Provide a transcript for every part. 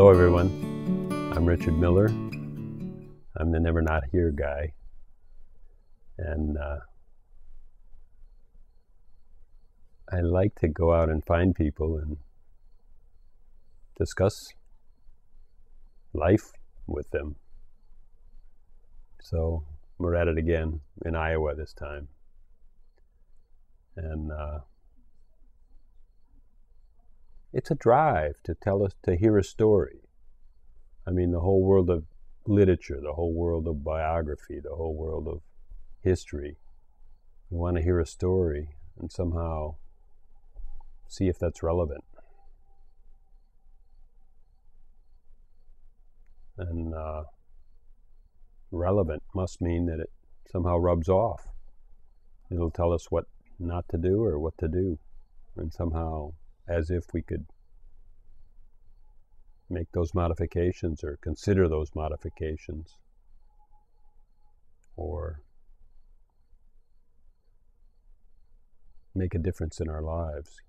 Hello everyone, I'm Richard Miller. I'm the Never Not Here guy, and I like to go out and find people and discuss life with them. So we're at it again in Iowa this time, and it's a drive to hear a story. I mean, the whole world of literature, the whole world of biography, the whole world of history. We want to hear a story and somehow see if that's relevant. And relevant must mean that it somehow rubs off. It'll tell us what not to do or what to do. And somehow, as if we could make those modifications or consider those modifications, or make a difference in our lives.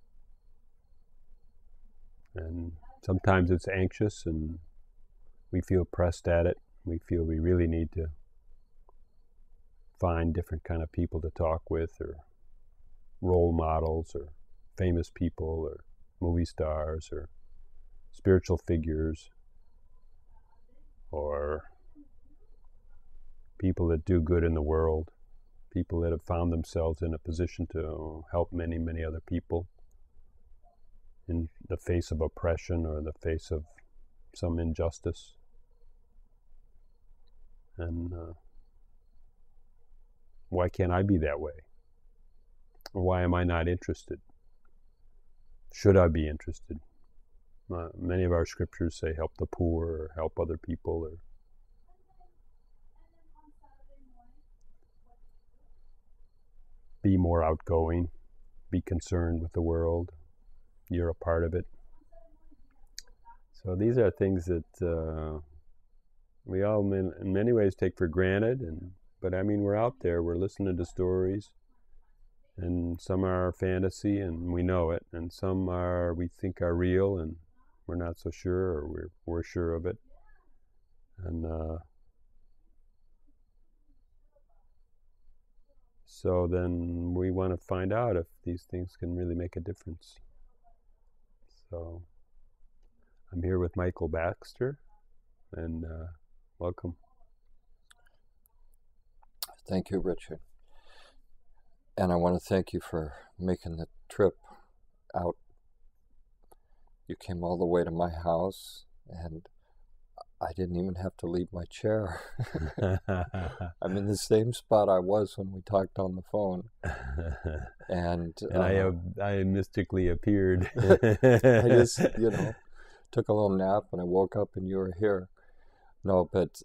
And sometimes it's anxious and we feel pressed at it. We feel we really need to find different kind of people to talk with, or role models, or famous people, or movie stars, or spiritual figures, or people that do good in the world, people that have found themselves in a position to help many, many other people in the face of oppression or the face of some injustice. And why can't I be that way? Or why am I not interested? Should I be interested? Many of our scriptures say help the poor, or help other people, or be more outgoing, be concerned with the world. You're a part of it. So these are things that we all in many ways take for granted, but I mean, we're out there, we're listening to stories, and some are fantasy and we know it, and some are we think are real and we're not so sure, or we're sure of it. And so then we want to find out if these things can really make a difference. So I'm here with Michael Baxter, and welcome. Thank you, Richard. And I want to thank you for making the trip out. You came all the way to my house, and I didn't even have to leave my chair. I'm in the same spot I was when we talked on the phone. And I mystically appeared. I just, took a little nap, and I woke up and you were here. No, but,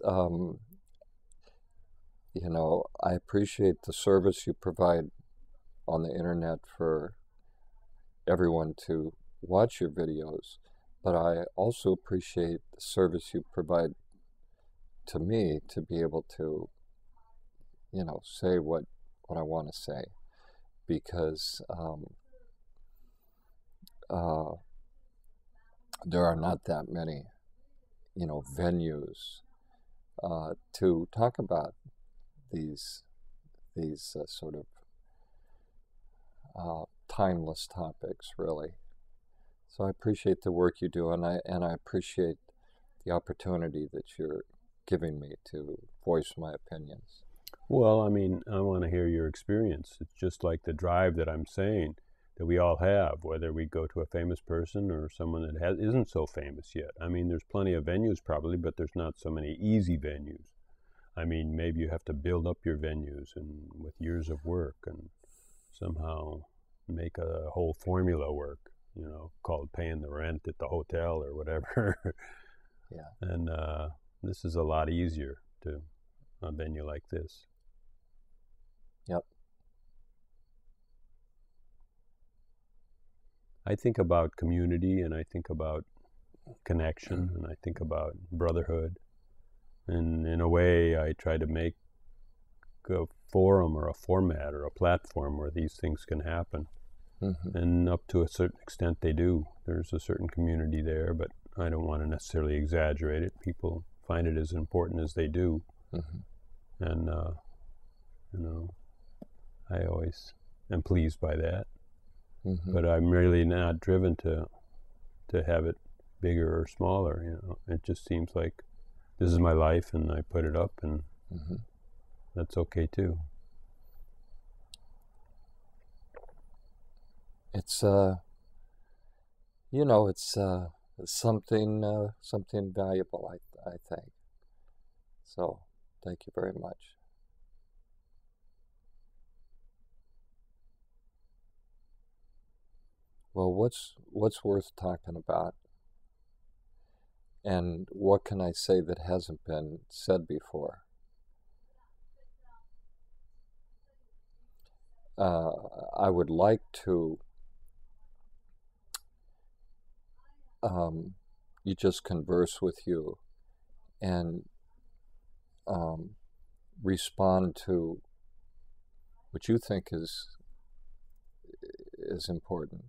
I appreciate the service you provide on the internet for everyone to watch your videos, but I also appreciate the service you provide to me to be able to, say what I want to say, because there are not that many, venues to talk about these sort of timeless topics, really. So I appreciate the work you do, and I appreciate the opportunity that you're giving me to voice my opinions. Well, I mean, I want to hear your experience. It's just like the drive that I'm saying that we all have, whether we go to a famous person or someone that isn't so famous yet. I mean, there's plenty of venues probably, but there's not so many easy venues. I mean, maybe you have to build up your venues and with years of work and somehow make a whole formula work, called paying the rent at the hotel or whatever. Yeah. And this is a lot easier to a venue like this. Yep. I think about community, and I think about connection, and I think about brotherhood. And in a way, I try to make a forum or a format or a platform where these things can happen. Mm-hmm. And up to a certain extent they do. There's a certain community there, but I don't want to necessarily exaggerate it. People find it as important as they do. And, you know, I always am pleased by that. But I'm really not driven to have it bigger or smaller. You know, it just seems like this is my life, and I put it up, and that's okay too. It's you know, it's something something valuable, I think. So thank you very much. Well, what's worth talking about? And what can I say that hasn't been said before? I would like to you just converse with you and respond to what you think is important.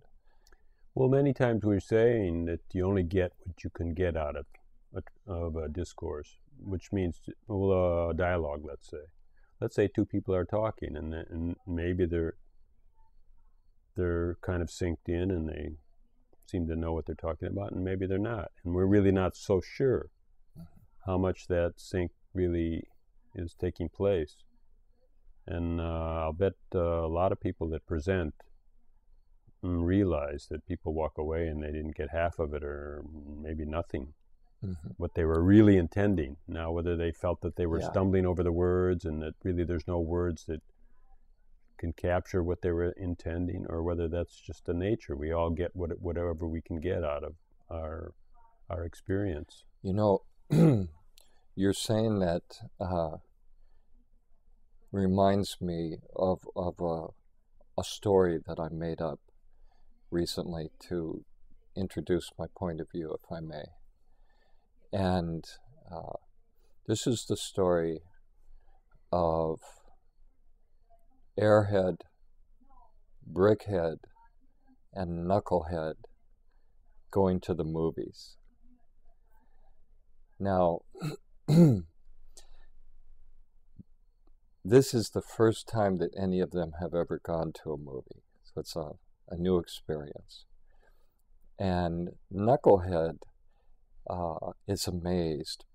Well, many times we're saying that you only get what you can get out of a discourse, which means, well, a dialogue, let's say. Let's say two people are talking, and maybe they're kind of synced in, and they seem to know what they're talking about, and maybe they're not. And we're really not so sure how much that sync really is taking place. And I'll bet a lot of people that present realize that people walk away and they didn't get half of it, or maybe nothing, what they were really intending. Now, whether they felt that they were stumbling over the words and that really there's no words that can capture what they were intending, or whether that's just the nature. We all get whatever we can get out of our experience. You know, you're saying that reminds me of a story that I made up recently to introduce my point of view, if I may. And this is the story of Airhead, Brickhead, and Knucklehead going to the movies. Now, this is the first time that any of them have ever gone to a movie. So it's a new experience. And Knucklehead is amazed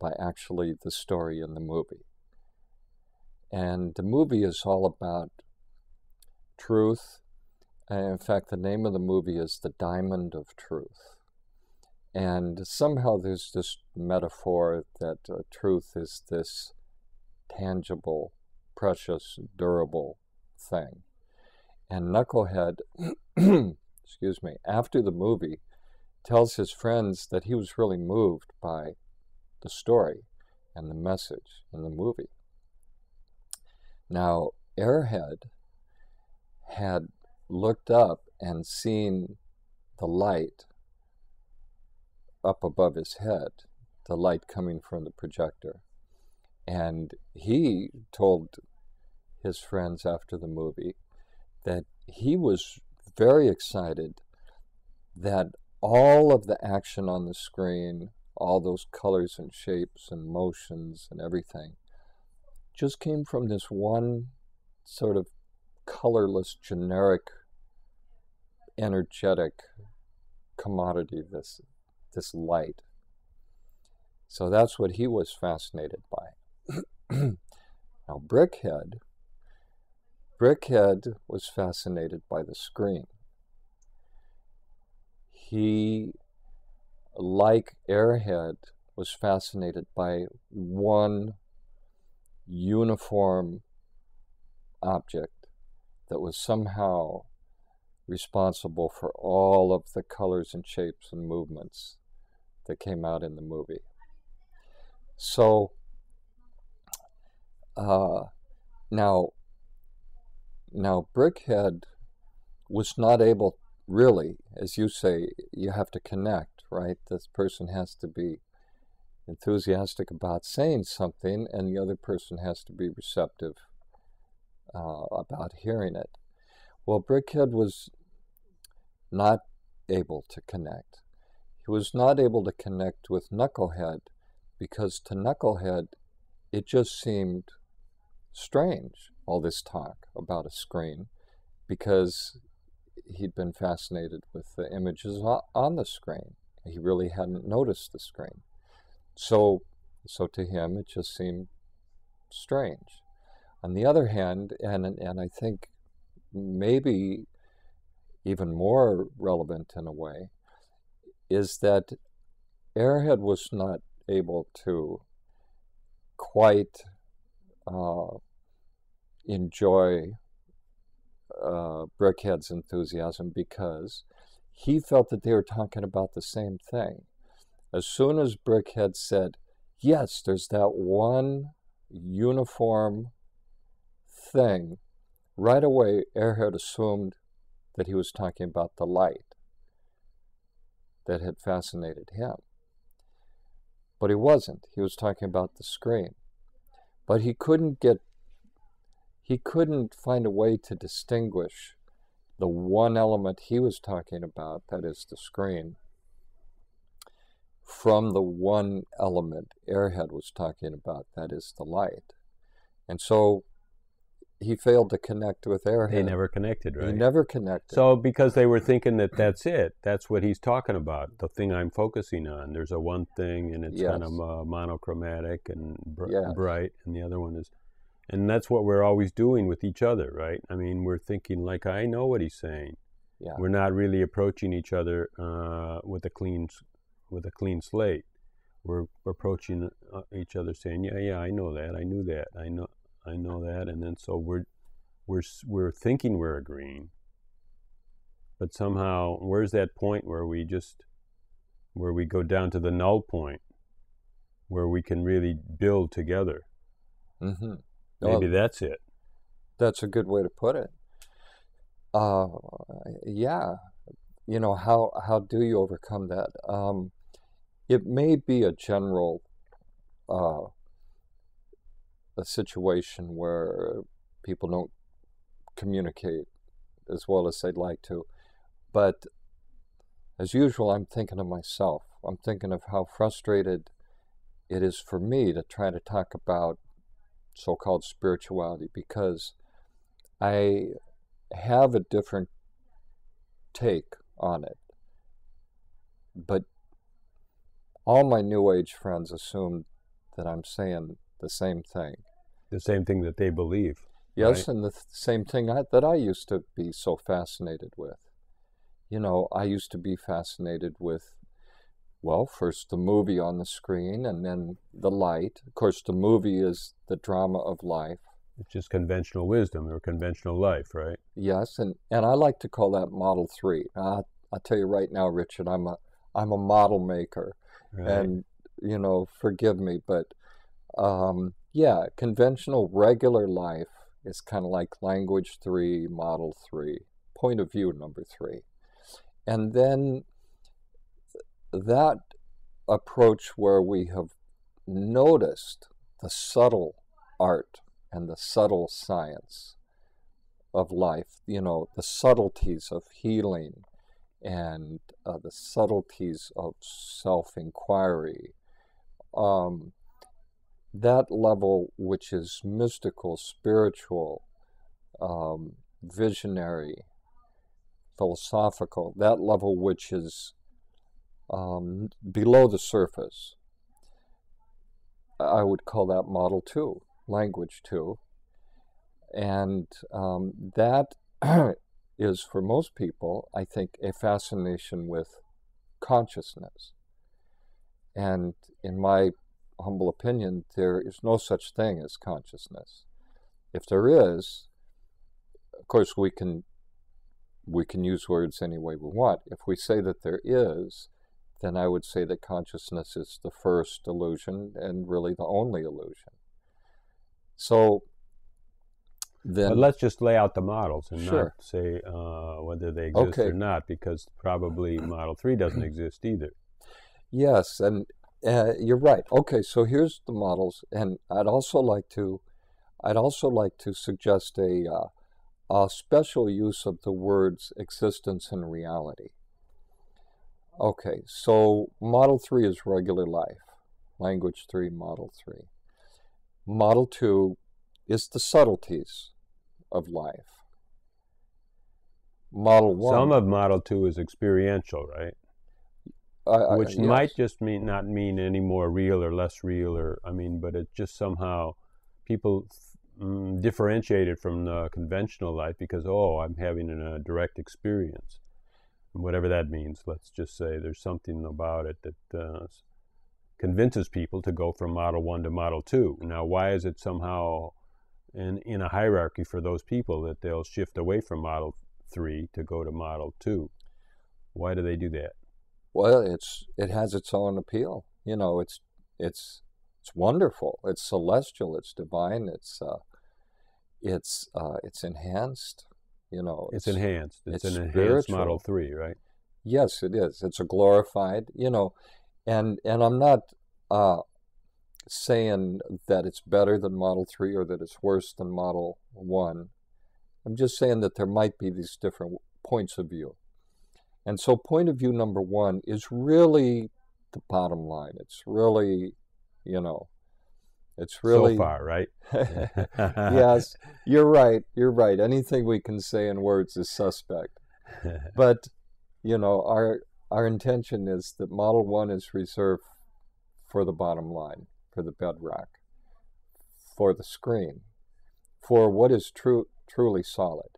by actually the story in the movie. And the movie is all about truth. And in fact, the name of the movie is The Diamond of Truth. And somehow there's this metaphor that truth is this tangible, precious, durable thing. And Knucklehead, excuse me, after the movie, tells his friends that he was really moved by the story and the message in the movie. Now, Airhead had looked up and seen the light up above his head, the light coming from the projector. And he told his friends after the movie that he was very excited that all of the action on the screen, all those colors and shapes and motions and everything, just came from this one sort of colorless, generic, energetic commodity, this light. So that's what he was fascinated by. Now, Brickhead was fascinated by the screen. He, like Airhead, was fascinated by one uniform object that was somehow responsible for all of the colors and shapes and movements that came out in the movie. So now Brickhead was not able, really, as you say, you have to connect, right? This person has to be enthusiastic about saying something, and the other person has to be receptive about hearing it. Well, Brickhead was not able to connect. He was not able to connect with Knucklehead because to Knucklehead, it just seemed strange, all this talk about a screen, because he'd been fascinated with the images on the screen. He really hadn't noticed the screen. So to him, it just seemed strange. On the other hand, and I think maybe even more relevant in a way, is that Airhead was not able to quite enjoy Brickhead's enthusiasm because he felt that they were talking about the same thing. As soon as Brickhead said, yes, there's that one uniform thing, right away Airhead assumed that he was talking about the light that had fascinated him. But he wasn't. He was talking about the screen. But he couldn't find a way to distinguish the one element he was talking about, that is the screen, from the one element Airhead was talking about, that is the light. And so he failed to connect with Airhead. They never connected, right? He never connected. So because they were thinking that that's it, that's what he's talking about, the thing I'm focusing on. There's a one thing, and it's kind of monochromatic and bright, and the other one is... And that's what we're always doing with each other, right? I mean, we're thinking, like, I know what he's saying. Yeah. We're not really approaching each other with a clean slate. We're approaching each other saying, yeah, I know that, I knew that, I know that, and then so we're thinking we're agreeing, but somehow, where's that point where we go down to the null point, where we can really build together? Mm-hmm. Maybe that's it. That's a good way to put it. Yeah. You know, how do you overcome that? It may be a general a situation where people don't communicate as well as they'd like to. But as usual, I'm thinking of myself. I'm thinking of how frustrated it is for me to try to talk about so-called spirituality, because I have a different take on it. But all my New Age friends assume that I'm saying the same thing. The same thing that they believe. Yes, right? and the same thing that I used to be so fascinated with. You know, I used to be fascinated with, well, first the movie on the screen, and then the light. Of course, the movie is the drama of life. It's just conventional wisdom or conventional life, right? Yes, and I like to call that Model 3. I'll tell you right now, Richard, I'm a model maker. Right. And, you know, forgive me, but yeah, conventional regular life is kind of like language 3, model 3, point of view number 3. And then that approach where we have noticed the subtle art and the subtle science of life, you know, the subtleties of healing and the subtleties of self-inquiry, that level which is mystical, spiritual, visionary, philosophical, that level which is below the surface, I would call that Model 2, language 2. And that is, for most people, I think, a fascination with consciousness. And in my humble opinion, there is no such thing as consciousness. If there is, of course, we can use words any way we want. If we say that there is, then I would say that consciousness is the first illusion and really the only illusion. So then... But let's just lay out the models and sure. not say whether they exist or not, because probably Model 3 doesn't exist either. Yes, and you're right. Okay, so here's the models, and I'd also like to suggest a special use of the words existence and reality. Okay, so Model 3 is regular life. Language 3, Model 3. Model 2 is the subtleties of life. Model Some 1, of Model 2 is experiential, right? Which might yes. just not mean any more real or less real, or I mean, but it just somehow people differentiate it from the conventional life because, oh, I'm having a direct experience, whatever that means. Let's just say there's something about it that convinces people to go from Model 1 to Model 2. Now, why is it somehow in a hierarchy for those people that they'll shift away from Model 3 to go to Model 2? Why do they do that? Well, it has its own appeal. You know, it's wonderful. It's celestial. It's divine. It's enhanced. You know, It's enhanced. It's it's an enhanced Model spiritual. 3, right? Yes, it is. It's a glorified. You know, and I'm not uh, saying that it's better than Model 3 or that it's worse than Model 1. I'm just saying that there might be these different points of view. And so point of view number 1 is really the bottom line. It's really, you know, it's So really, far, right? yes, you're right. You're right. Anything we can say in words is suspect. But, you know, our intention is that Model 1 is reserved for the bottom line, for the bedrock, for the screen, for what is truly solid.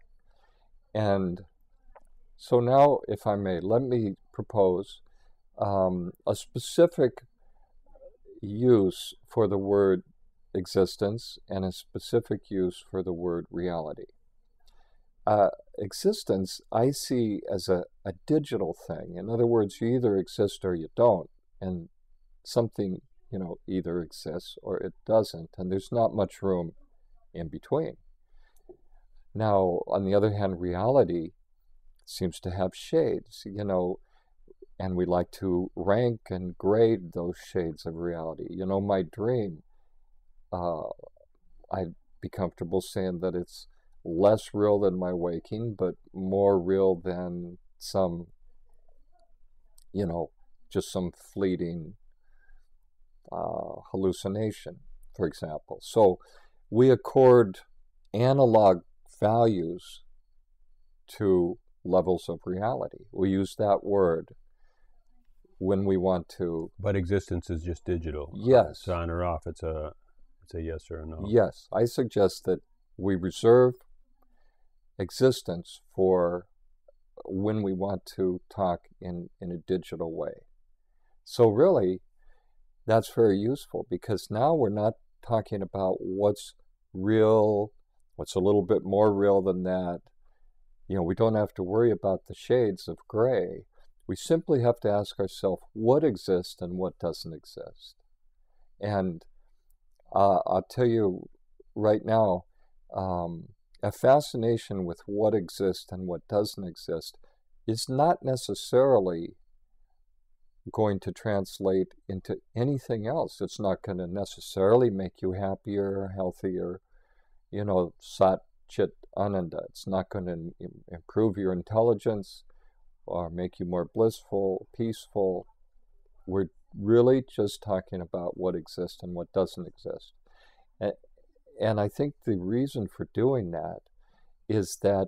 And so now, if I may, let me propose a specific use for the word existence and a specific use for the word reality. Existence, I see as a digital thing. In other words, you either exist or you don't. And something, you know, either exists or it doesn't. And there's not much room in between. Now, on the other hand, reality seems to have shades, you know, and we like to rank and grade those shades of reality. You know, my dream, uh, I'd be comfortable saying that it's less real than my waking, but more real than some, you know, just some fleeting hallucination, for example. So we accord analog values to levels of reality. We use that word when we want to. But existence is just digital. It's Yes, on or off. It's a yes or a no. yes, I suggest that we reserve existence for when we want to talk in a digital way. So really, that's very useful because now we're not talking about what's real, what's a little bit more real than that. You know, we don't have to worry about the shades of gray. We simply have to ask ourselves what exists and what doesn't exist. And I'll tell you right now, a fascination with what exists and what doesn't exist is not necessarily going to translate into anything else. It's not going to necessarily make you happier, healthier, you know, sat chit ananda. It's not going to improve your intelligence or make you more blissful, peaceful. We're really just talking about what exists and what doesn't exist. And I think the reason for doing that is that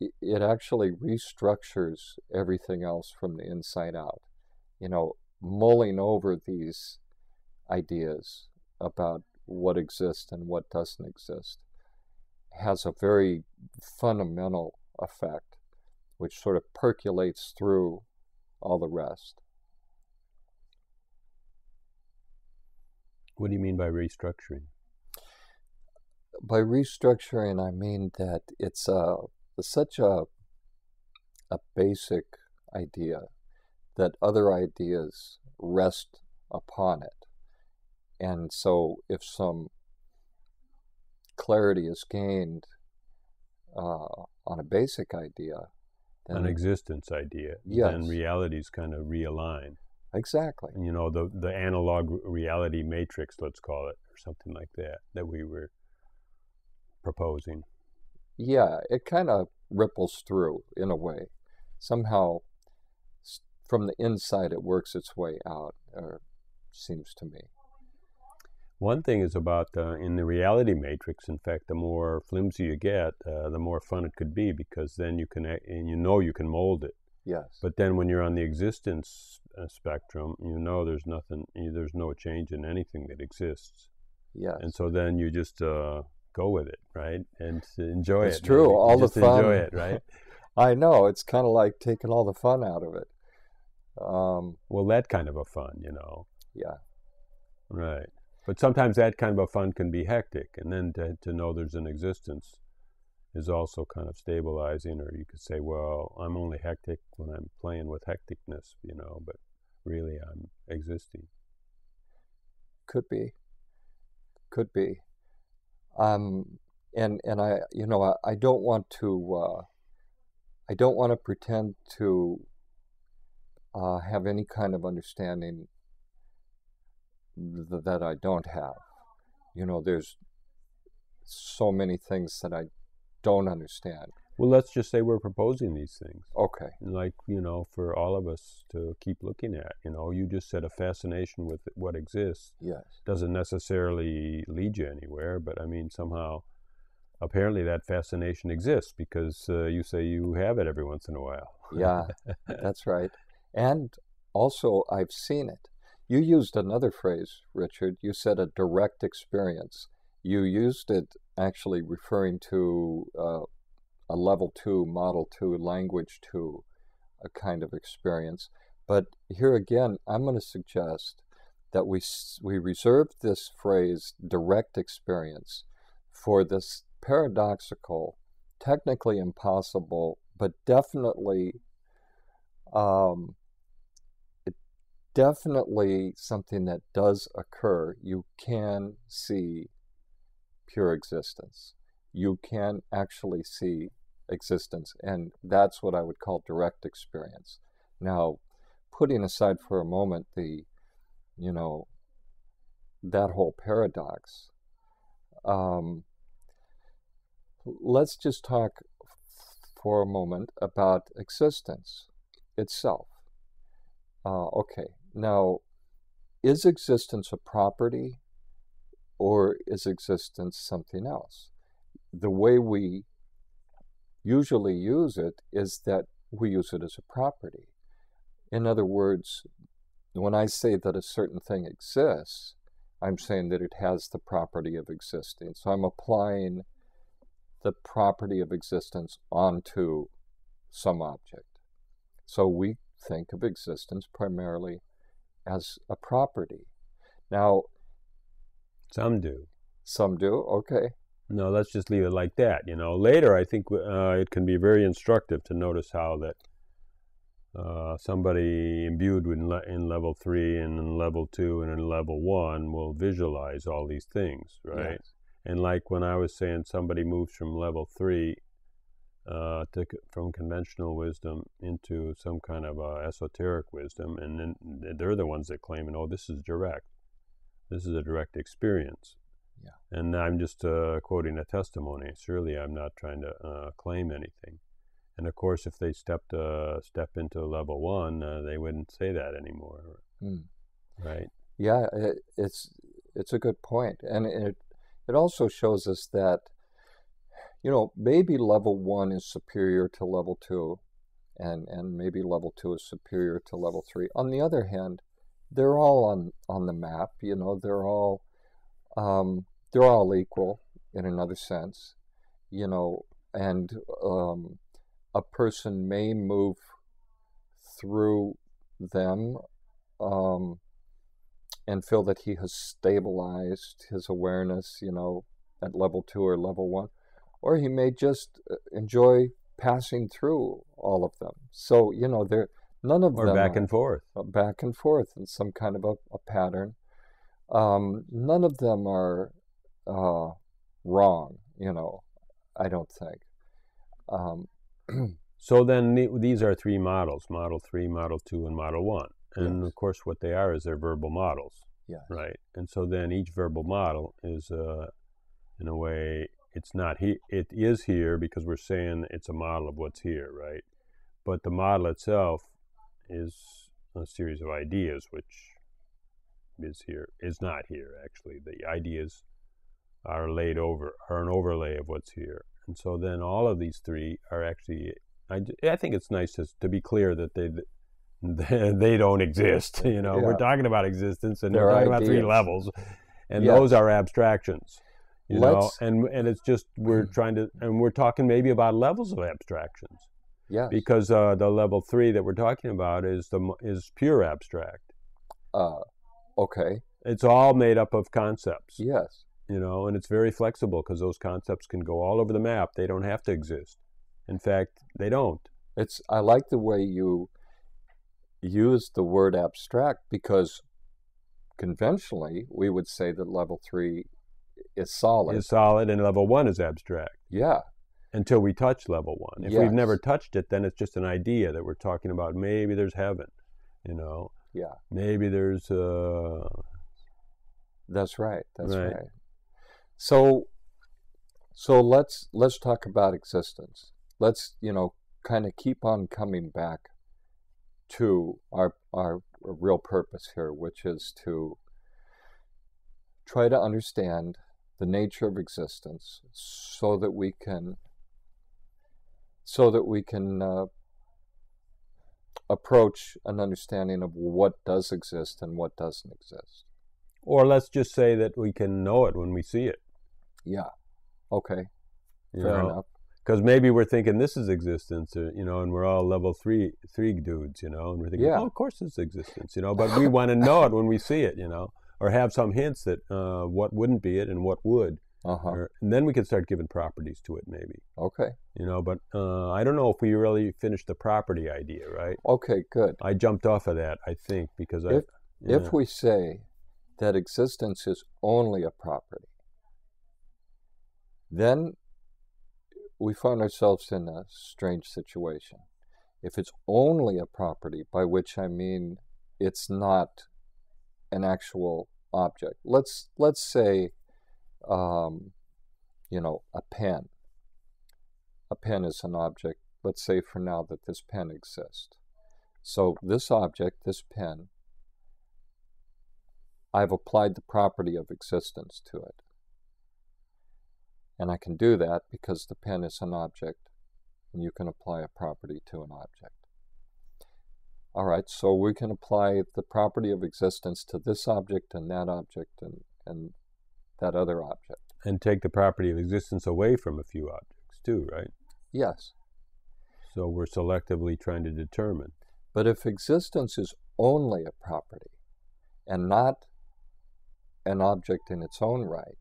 it actually restructures everything else from the inside out. You know, mulling over these ideas about what exists and what doesn't exist has a very fundamental effect, which sort of percolates through all the rest. What do you mean by restructuring? By restructuring, I mean that it's such a basic idea that other ideas rest upon it. And so if some clarity is gained on a basic idea, then An existence idea, then yes, realities kind of realign. exactly. You know, the analog reality matrix, let's call it, or something like that, that we were proposing. Yeah, it kind of ripples through in a way. Somehow from the inside it works its way out, or seems to me. One thing is about in the reality matrix, in fact, the more flimsy you get, the more fun it could be, because then you can, and you can mold it. Yes. But then when you're on the existence spectrum, there's nothing, there's no change in anything that exists. Yes. And so then you just go with it, right? And enjoy it. It's true. Maybe. All the just fun. Enjoy it, right? I know. It's kind of like taking all the fun out of it. Well, that kind of a fun, Yeah. Right. But sometimes that kind of a fun can be hectic, and then to know there's an existence is also kind of stabilizing. Or you could say, well, I'm only hectic when I'm playing with hecticness, but really I'm existing. Could be. And I don't want to pretend to have any kind of understanding that I don't have. There's so many things that I don't understand. Well, let's just say we're proposing these things. Okay. Like, for all of us to keep looking at. You just said a fascination with what exists. Yes. Doesn't necessarily lead you anywhere, but I mean, somehow, apparently that fascination exists, because you say you have it every once in a while. Yeah, that's right. And also, I've seen it. You used another phrase, Richard. You said a direct experience. You used it actually referring to a level 2, model 2, language 2, a kind of experience. But here again, I'm going to suggest that we reserve this phrase, direct experience, for this paradoxical, technically impossible, but definitely something that does occur. You can see pure existence. You can actually see existence, and that's what I would call direct experience. Now, putting aside for a moment that whole paradox, let's just talk for a moment about existence itself. Okay, now, is existence a property, or is existence something else? The way we usually use it is that we use it as a property. In other words, when I say that a certain thing exists, I'm saying that it has the property of existing. So I'm applying the property of existence onto some object. So we think of existence primarily as a property. Now, Some do. Some do, okay. No, let's just leave it like that. Later, I think it can be very instructive to notice how that somebody imbued in level 3 and in level 2 and in level 1 will visualize all these things, right? Yes. And like when I was saying somebody moves from level 3 from conventional wisdom into some kind of esoteric wisdom, and then they're the ones that claim, this is direct. This is a direct experience. Yeah. And I'm just quoting a testimony. Surely I'm not trying to claim anything. And of course, if they step into level 1, they wouldn't say that anymore, right? Yeah, it's a good point, and it also shows us that maybe level 1 is superior to level 2, and maybe level 2 is superior to level 3. On the other hand, they're all on the map. They're all equal in another sense. And a person may move through them and feel that he has stabilized his awareness, at level 2 or level 1, or he may just enjoy passing through all of them. So none of them or back and forth, in some kind of a pattern. None of them are wrong. I don't think. So then these are 3 models: Model 3, Model 2, and Model 1. And Yes. of course, what they are is they're verbal models, Yes. right? And so then each verbal model is, in a way, it's not it is here because we're saying it's a model of what's here, right? But the model itself is a series of ideas, which is not here actually. The ideas are an overlay of what's here. And so then all of these three are actually, I think it's nice to be clear that they don't exist. You know, Yeah. we're talking about existence, and They're we're talking about three ideas. levels, and Yes. those are abstractions. You know, Let's- and it's just we're talking maybe about levels of abstractions. Yes. Because the level 3 that we're talking about is pure abstract. Okay. It's all made up of concepts. Yes. You know, and it's very flexible because those concepts can go all over the map. They don't have to exist. In fact, they don't. I like the way you use the word abstract, because conventionally we would say that level 3 is solid. Is solid, and level 1 is abstract. Yeah. Until we touch level 1. If Yes. we've never touched it, then it's just an idea that we're talking about. Maybe there's heaven, you know. Yeah. Maybe there's That's right. That's Right. right. So let's talk about existence. Let's, kind of keep on coming back to our real purpose here, which is to try to understand the nature of existence so that we can approach an understanding of what does exist and what doesn't exist. or let's just say that we can know it when we see it. Yeah. Okay. You Fair know? enough. Because maybe we're thinking this is existence, you know, and we're all level three dudes, you know, and we're thinking, Yeah. oh, of course it's existence, you know, but we want to know it when we see it, you know, or have some hints that what wouldn't be it and what would. Uh-huh. And then we can start giving properties to it, maybe. Okay. You know, but I don't know if we really finished the property idea, right? Okay, good. I jumped off of that, I think, because If we say that existence is only a property, then we find ourselves in a strange situation. If it's only a property, by which I mean it's not an actual object. Let's say, a pen. A pen is an object. Let's say for now that this pen exists. So this object, this pen, I've applied the property of existence to it. And I can do that because the pen is an object, and you can apply a property to an object. All right, so we can apply the property of existence to this object and that object and that other object. And take the property of existence away from a few objects too, right? Yes. So we're selectively trying to determine. But if existence is only a property and not an object in its own right,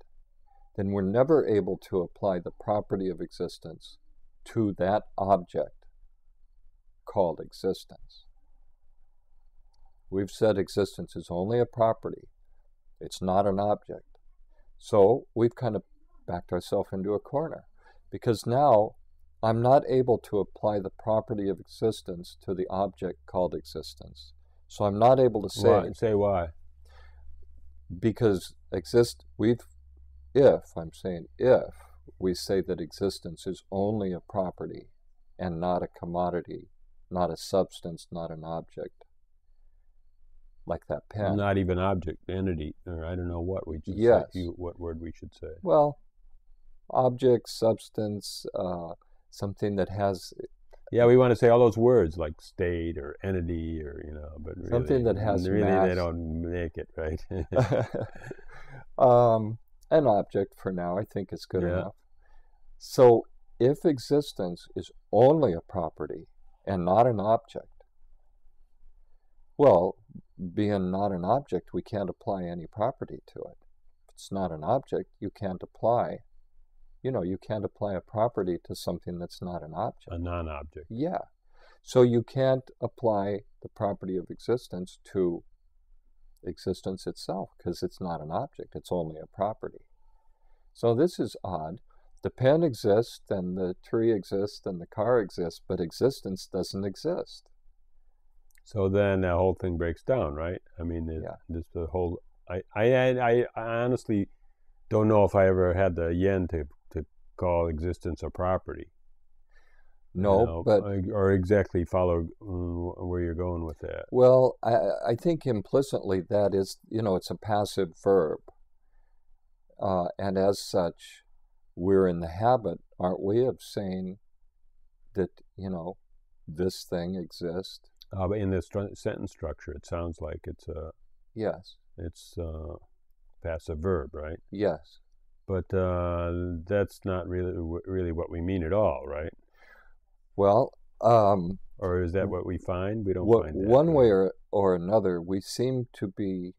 then we're never able to apply the property of existence to that object called existence. We've said existence is only a property. It's not an object. So we've kind of backed ourselves into a corner, because now I'm not able to apply the property of existence to the object called existence. So I'm not able to say... Why? Say why. Because if we say that existence is only a property and not a commodity, not a substance, not an object, like that pen. Not even object, entity, or I don't know what we should Yes. say. What word we should say. Well, object, substance, something that has... Yeah, we want to say all those words like state or entity or, you know, but really, something that has really mass. they don't make it, right? An object for now, I think is good Yeah. enough. So if existence is only a property and not an object, well, being not an object, we can't apply any property to it. If it's not an object, you can't apply a property to something that's not an object. A non-object. Yeah. So you can't apply the property of existence to existence itself because it's not an object. It's only a property. So this is odd. The pen exists, and the tree exists, and the car exists, but existence doesn't exist. So then that whole thing breaks down, right? I mean, I honestly don't know if I ever had the yen to call existence a property. No, but or exactly follow where you're going with that. well, I think implicitly that is, it's a passive verb, and as such, we're in the habit, aren't we, of saying that this thing exists. But in this sentence structure, it sounds like Yes. it's passive verb, right? Yes. But that's not really what we mean at all, right? Well, or is that what we find? We don't find that. One way or another, we seem to be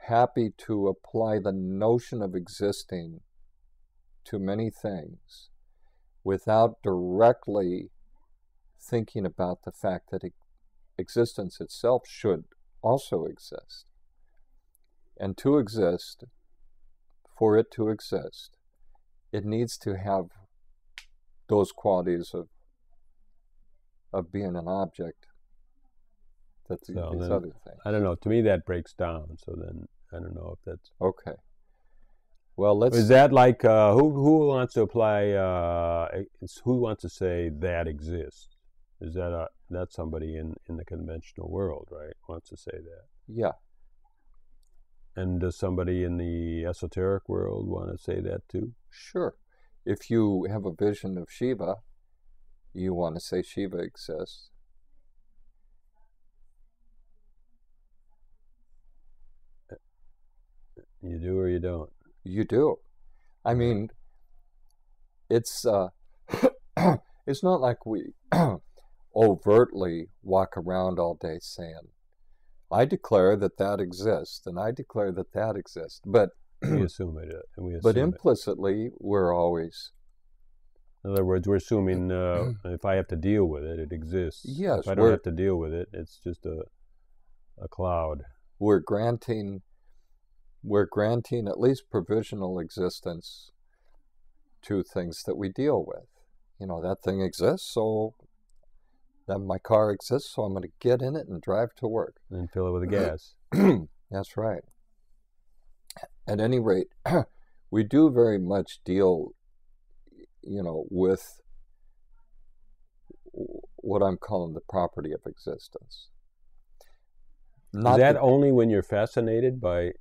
happy to apply the notion of existing to many things without directly thinking about the fact that existence itself should also exist. And to exist, for it to exist, it needs to have those qualities of being an object that these other things. I don't know. To me, that breaks down. So then I don't know if that's okay. Well, let's. Is that like who wants to apply? Who wants to say that exists? Is that that's somebody in the conventional world, right? Wants to say that. Yeah. And does somebody in the esoteric world want to say that too? Sure. If you have a vision of Shiva, you want to say Shiva exists. You do or you don't? You do. I mean, it's it's not like we overtly walk around all day saying, I declare that that exists, and I declare that that exists. But we assume it. But implicitly, we're always. In other words, we're assuming if I have to deal with it, it exists. Yes. If I don't have to deal with it, it's just a cloud. We're granting at least provisional existence to things that we deal with. That thing exists, so then my car exists, so I'm going to get in it and drive to work. And fill it with the gas. That's right. At any rate, we do very much deal, with what I'm calling the property of existence. Is that only when you're fascinated by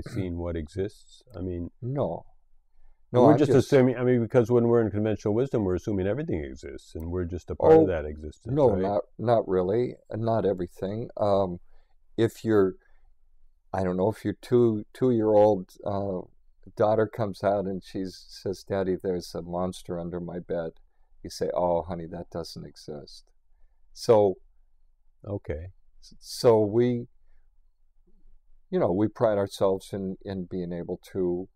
seeing what exists? I mean, no, we're just assuming. I mean, because when we're in conventional wisdom, we're assuming everything exists, and we're just a part of that existence. No, right? not really, not everything. If you're, I don't know, if your two-year-old daughter comes out and she says, "Daddy, there's a monster under my bed," you say, "Oh, honey, that doesn't exist." So, okay. So we pride ourselves in being able to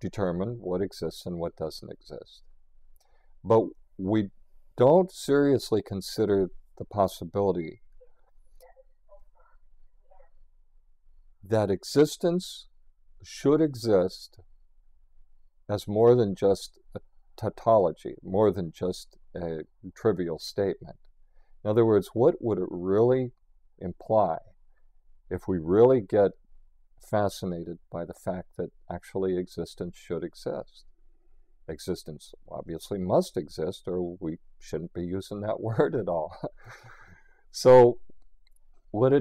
determine what exists and what doesn't exist. But we don't seriously consider the possibility that existence should exist as more than just a tautology, more than just a trivial statement. In other words, what would it really imply if we really get fascinated by the fact that actually existence should exist? Existence obviously must exist, or we shouldn't be using that word at all. So what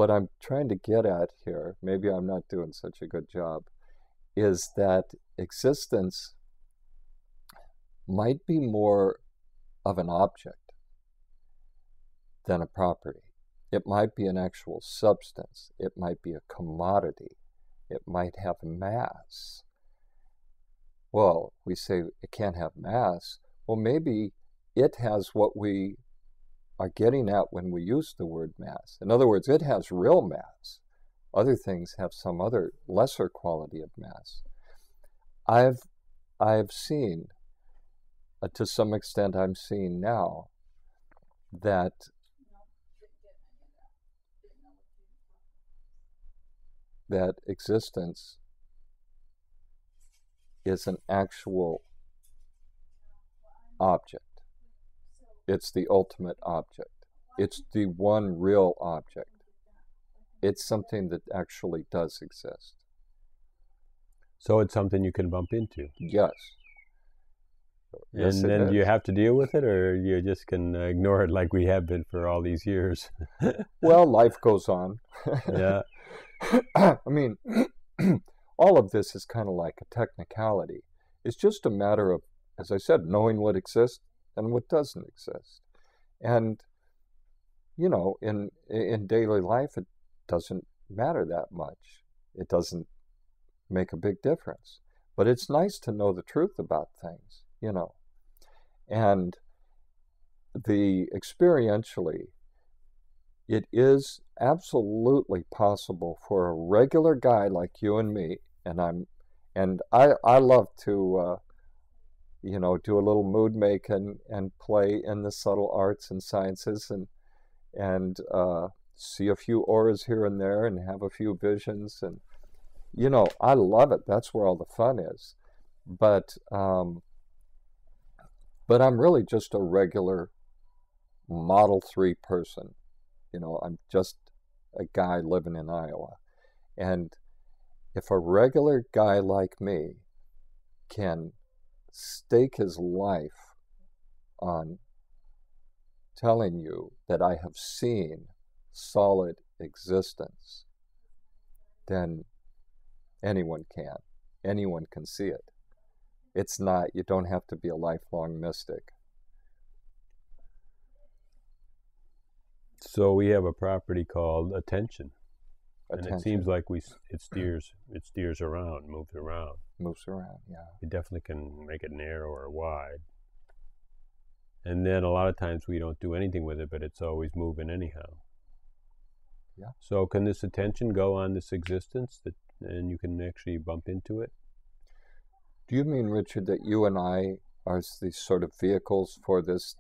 I'm trying to get at here, maybe I'm not doing such a good job, is that existence might be more of an object than a property. It might be an actual substance. It might be a commodity. It might have mass. Well, we say it can't have mass. Well, maybe it has what we are getting at when we use the word mass. In other words, it has real mass. Other things have some other lesser quality of mass. I've seen, to some extent I'm seeing now, that existence is an actual object. It's the ultimate object. It's the one real object. It's something that actually does exist. So it's something you can bump into. Yes. Yes, And it then do you is. have to deal with it, or you just can ignore it like we have been for all these years? Well, life goes on. Yeah. I mean, all of this is kind of like a technicality. It's just a matter of, as I said, knowing what exists and what doesn't exist. And in daily life, it doesn't matter that much. It doesn't make a big difference. But it's nice to know the truth about things. And the experientially, it is absolutely possible for a regular guy like you and me, and I love to do a little mood make and play in the subtle arts and sciences and see a few auras here and there and have a few visions, and I love it. That's where all the fun is. But but I'm really just a regular Model 3 person. I'm just a guy living in Iowa. And if a regular guy like me can stake his life on telling you that I have seen solid existence, then anyone can. Anyone can see it. It's not, you don't have to be a lifelong mystic. So we have a property called attention, and it seems Attention like it steers around, moves around. moves around, yeah. It definitely can make it narrow or wide. And then a lot of times we don't do anything with it, but it's always moving anyhow. Yeah. So can this attention go on this existence and you can actually bump into it? Do you mean, Richard, that you and I are these sort of vehicles for this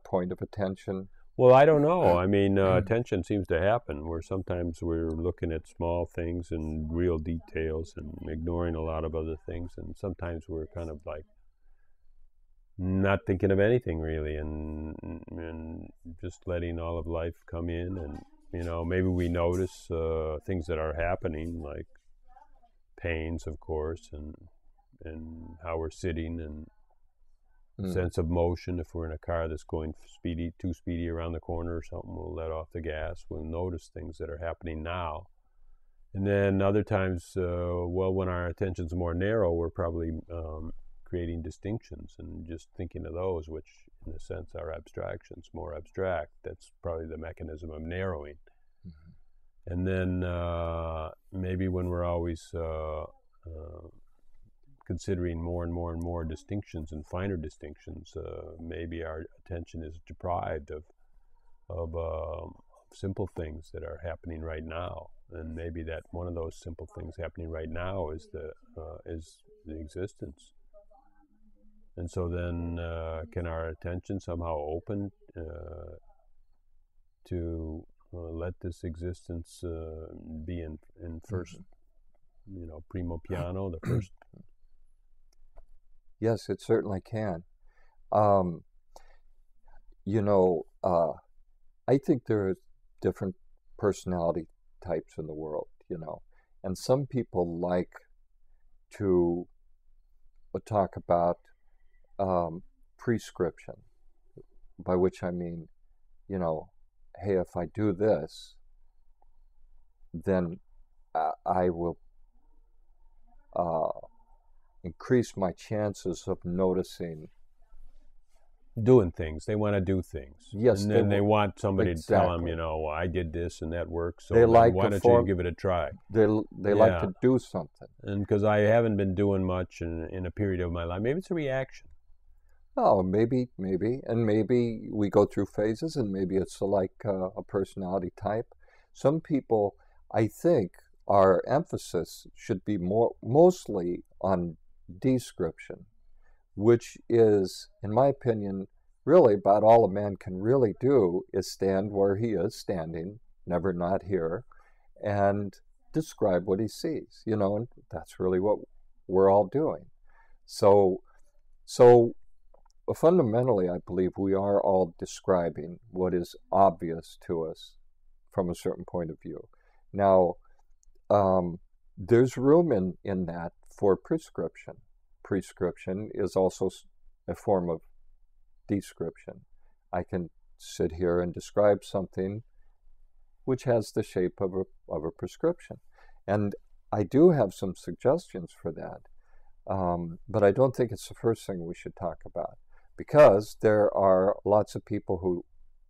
point of attention? Well, I don't know. I mean, attention seems to happen where sometimes we're looking at small things and real details and ignoring a lot of other things, and sometimes we're kind of like not thinking of anything really, and just letting all of life come in, and maybe we notice things that are happening, like pains, of course, and how we're sitting, and sense of motion. If we're in a car that's going too speedy around the corner or something, we'll let off the gas. We'll notice things that are happening now. And then other times, when our attention's more narrow, we're probably creating distinctions and just thinking of those, which in a sense are abstractions, more abstract. That's probably the mechanism of narrowing. Mm-hmm. And then maybe when we're always considering more and more and more distinctions and finer distinctions, maybe our attention is deprived of simple things that are happening right now, and maybe that one of those simple things happening right now is the existence. And so then, can our attention somehow open to let this existence be in first, primo piano, the first. Yes, it certainly can. I think there are different personality types in the world, and some people like to talk about prescription, by which I mean, hey, if I do this, then I will increase my chances of noticing. Doing things. They want to do things. Yes. And then they want somebody to tell them, I did this and that works, so why don't you give it a try? They like to do something. And because I haven't been doing much in a period of my life, maybe it's a reaction. Oh, maybe. And maybe we go through phases, and maybe it's like a personality type. Some people, I think, our emphasis should be mostly on description, which is, in my opinion, really about all a man can really do is stand where he is standing, never not here, and describe what he sees, and that's really what we're all doing. So fundamentally, I believe we are all describing what is obvious to us from a certain point of view. Now, there's room in that for prescription. prescription is also a form of description. I can sit here and describe something which has the shape of a prescription. And I do have some suggestions for that, but I don't think it's the first thing we should talk about, because there are lots of people who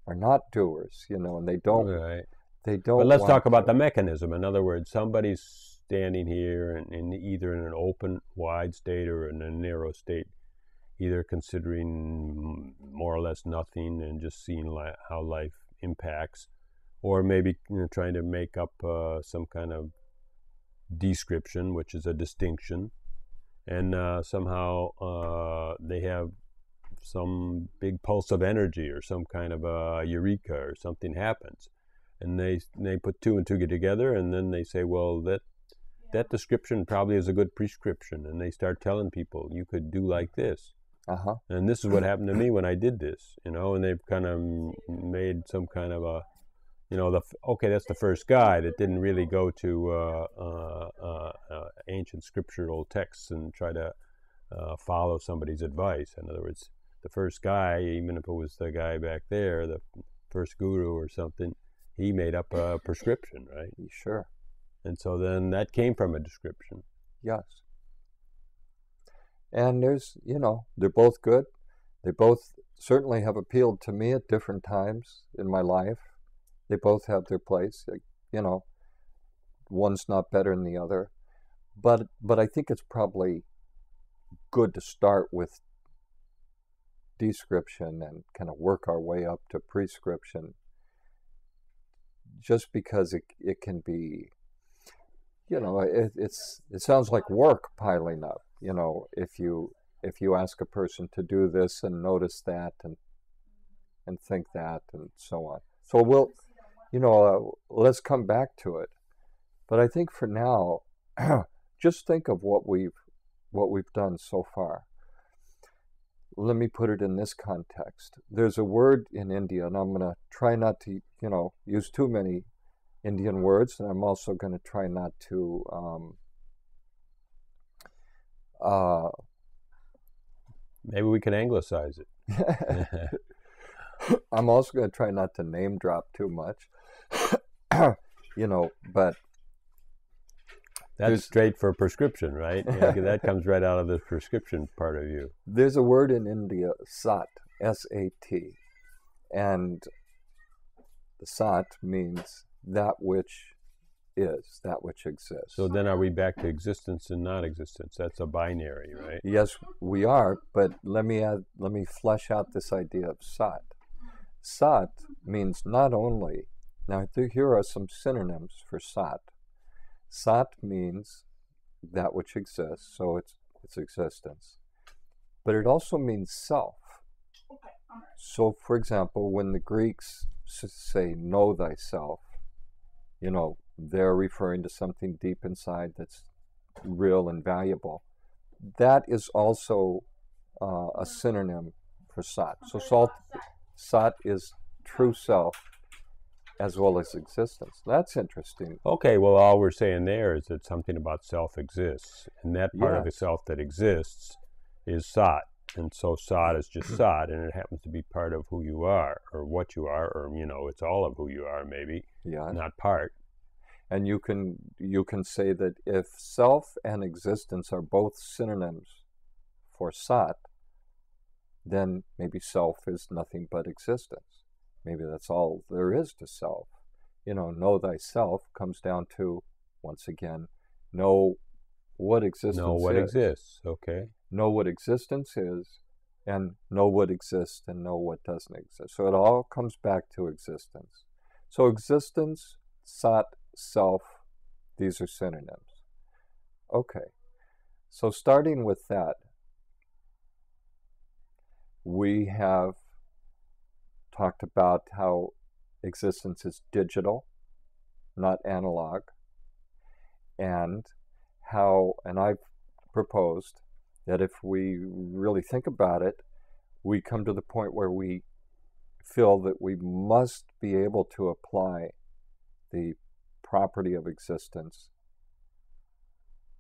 are not doers, and they don't. Right. They don't. But let's want talk about to. the mechanism. In other words, somebody's standing here in either in an open, wide state or in a narrow state, either considering more or less nothing and just seeing how life impacts, or maybe trying to make up some kind of description, which is a distinction, and somehow they have some big pulse of energy or some kind of a eureka, or something happens, and they put two and two together, and then they say, well, that description probably is a good prescription, and they start telling people, you could do like this. And this is what happened to me when I did this, and they've kind of made some kind of a, okay, that's the first guy that didn't really go to ancient scriptural texts and try to follow somebody's advice. In other words, the first guy, even if it was the guy back there, the first guru or something, he made up a prescription, right? Sure. And so then that came from a description. Yes. And there's, they're both good. They both certainly have appealed to me at different times in my life. They both have their place. One's not better than the other. But I think it's probably good to start with description and kind of work our way up to prescription, just because it can be, it sounds like work piling up. If you ask a person to do this and notice that and think that and so on. So let's come back to it. But I think for now, just think of what we've done so far. Let me put it in this context. There's a word in India, and I'm going to try not to, use too many Indian words, and I'm also going to try not to maybe we can anglicize it. I'm also going to try not to name drop too much, but that's straight for prescription, right? That comes right out of the prescription part of you. There's a word in India, sat, S-A-T, and the sat means that which is, that which exists. So then are we back to existence and non-existence? That's a binary, right? Yes, we are, but let me flesh out this idea of sat. Sat means not only, now here are some synonyms for sat. Sat means that which exists, so it's existence. But it also means self. So, for example, when the Greeks say, know thyself, they're referring to something deep inside that's real and valuable. That is also a synonym for sat. So sat is true self as well as existence. That's interesting. Okay, well, all we're saying there is that something about self exists, and that part of the self that exists is sat. And so sat is just sat, and it happens to be part of who you are, or what you are, or it's all of who you are, maybe, not part. And you can say that if self and existence are both synonyms for sat, then maybe self is nothing but existence. Maybe that's all there is to self. Know thyself comes down to, once again, know what existence is. Know what exists, okay. Know what existence is, and know what exists and know what doesn't exist. So it all comes back to existence. So existence, sat, self, these are synonyms. Okay, so starting with that, we have talked about how existence is digital, not analog, and I've proposed that if we really think about it, we come to the point where we feel that we must be able to apply the property of existence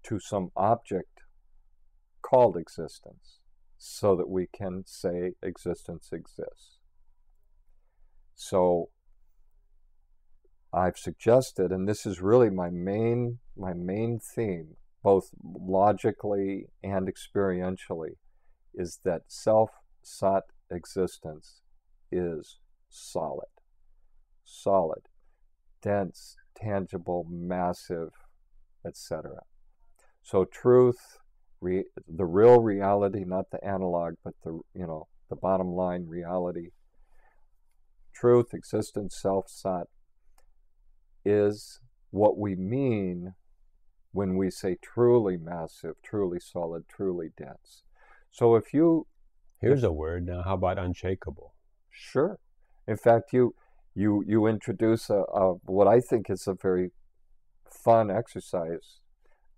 to some object called existence so that we can say existence exists. So I've suggested, and this is really my main theme, both logically and experientially, is that self-sought existence is solid, dense, tangible, massive, etc. So truth, the real reality, not the analog, but the bottom line reality. Truth, existence, self-sought is what we mean when we say truly massive, truly solid, truly dense. So if you... Here's a word. Now, how about unshakable? Sure. In fact, you introduce what I think is a very fun exercise.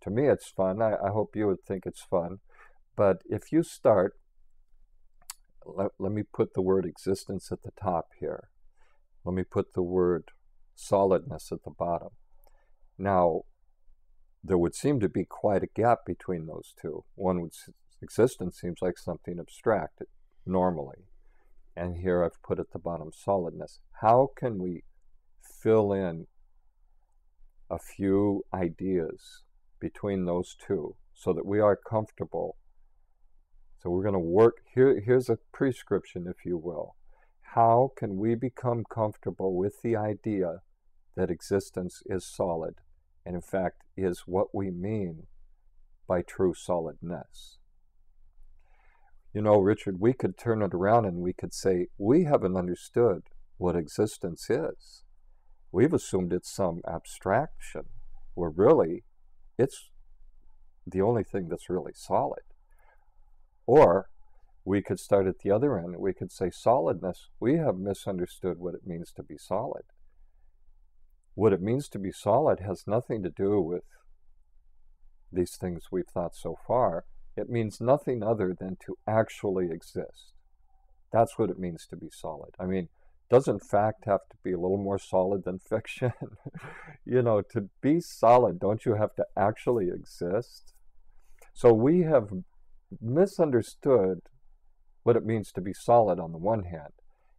To me, it's fun. I hope you would think it's fun. But if you start, let me put the word existence at the top here. Let me put the word solidness at the bottom. Now, there would seem to be quite a gap between those two. Existence seems like something abstract normally. And here I've put at the bottom solidness. How can we fill in a few ideas between those two so that we are comfortable? So we're going to work, here's a prescription, if you will. How can we become comfortable with the idea that existence is solid, and in fact is what we mean by true solidness? You know, Richard, we could turn it around and we could say, we haven't understood what existence is. We've assumed it's some abstraction, where really it's the only thing that's really solid. Or we could start at the other end. We could say solidness, we have misunderstood what it means to be solid. What it means to be solid has nothing to do with these things we've thought so far. It means nothing other than to actually exist. That's what it means to be solid. I mean, doesn't fact have to be a little more solid than fiction? You know, to be solid, don't you have to actually exist? So we have misunderstood what it means to be solid on the one hand.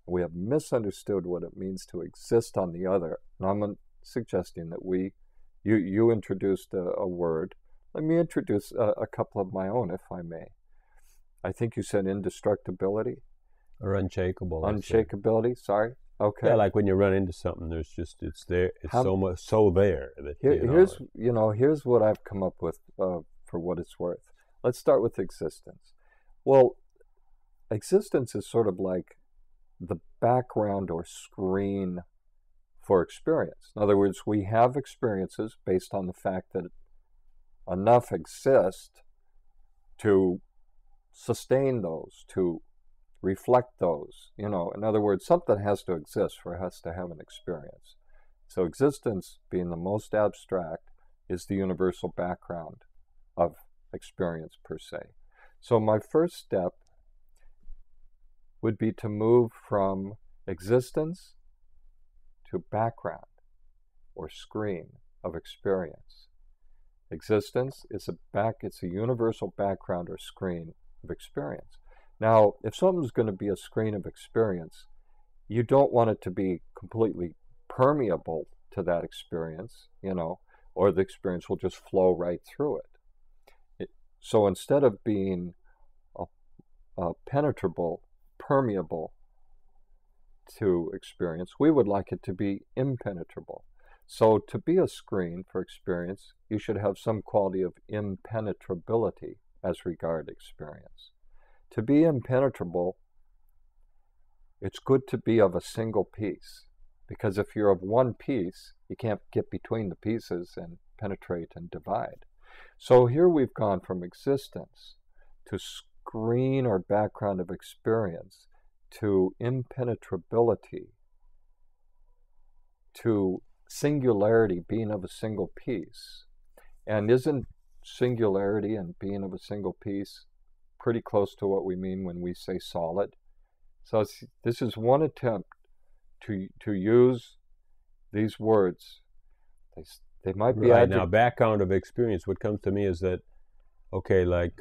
We have misunderstood what it means to exist on the other. And I'm suggesting that you introduced a word. Let me introduce a couple of my own, if I may. I think you said indestructibility. Or unshakable. Unshakability, sorry. Okay. Yeah, like when you run into something, there's just, it's there, it's so there that, here's what I've come up with for what it's worth. Let's start with existence. Well, existence is sort of like the background or screen for experience. In other words, we have experiences based on the fact that enough exist to sustain those, to reflect those. You know, in other words, something has to exist for us to have an experience. So existence, being the most abstract, is the universal background of experience per se. So my first step would be to move from existence to background or screen of experience. Existence is it's a universal background or screen of experience. Now, if something's going to be a screen of experience, you don't want it to be completely permeable to that experience, you know, or the experience will just flow right through it. So instead of being penetrable, permeable to experience, we would like it to be impenetrable. So to be a screen for experience, you should have some quality of impenetrability as regard experience. To be impenetrable, it's good to be of a single piece, because if you're of one piece, you can't get between the pieces and penetrate and divide. So here we've gone from existence to screen or background of experience to impenetrability to singularity, being of a single piece. And isn't singularity and being of a single piece pretty close to what we mean when we say solid? So this is one attempt to use these words. They might be right. Now, background of experience, what comes to me is that, okay, like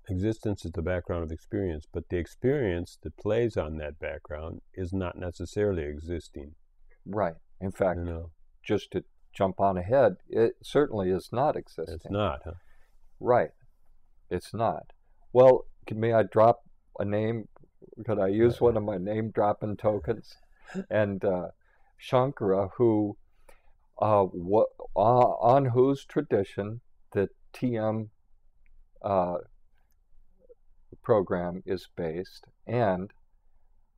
existence is the background of experience, but the experience that plays on that background is not necessarily existing. Right. In fact, You know, just to jump on ahead, it certainly is not existing. it's not, huh? Right. It's not. Well, may I drop a name? Could I use one of my name dropping tokens? And Shankara, who on whose tradition the TM program is based, and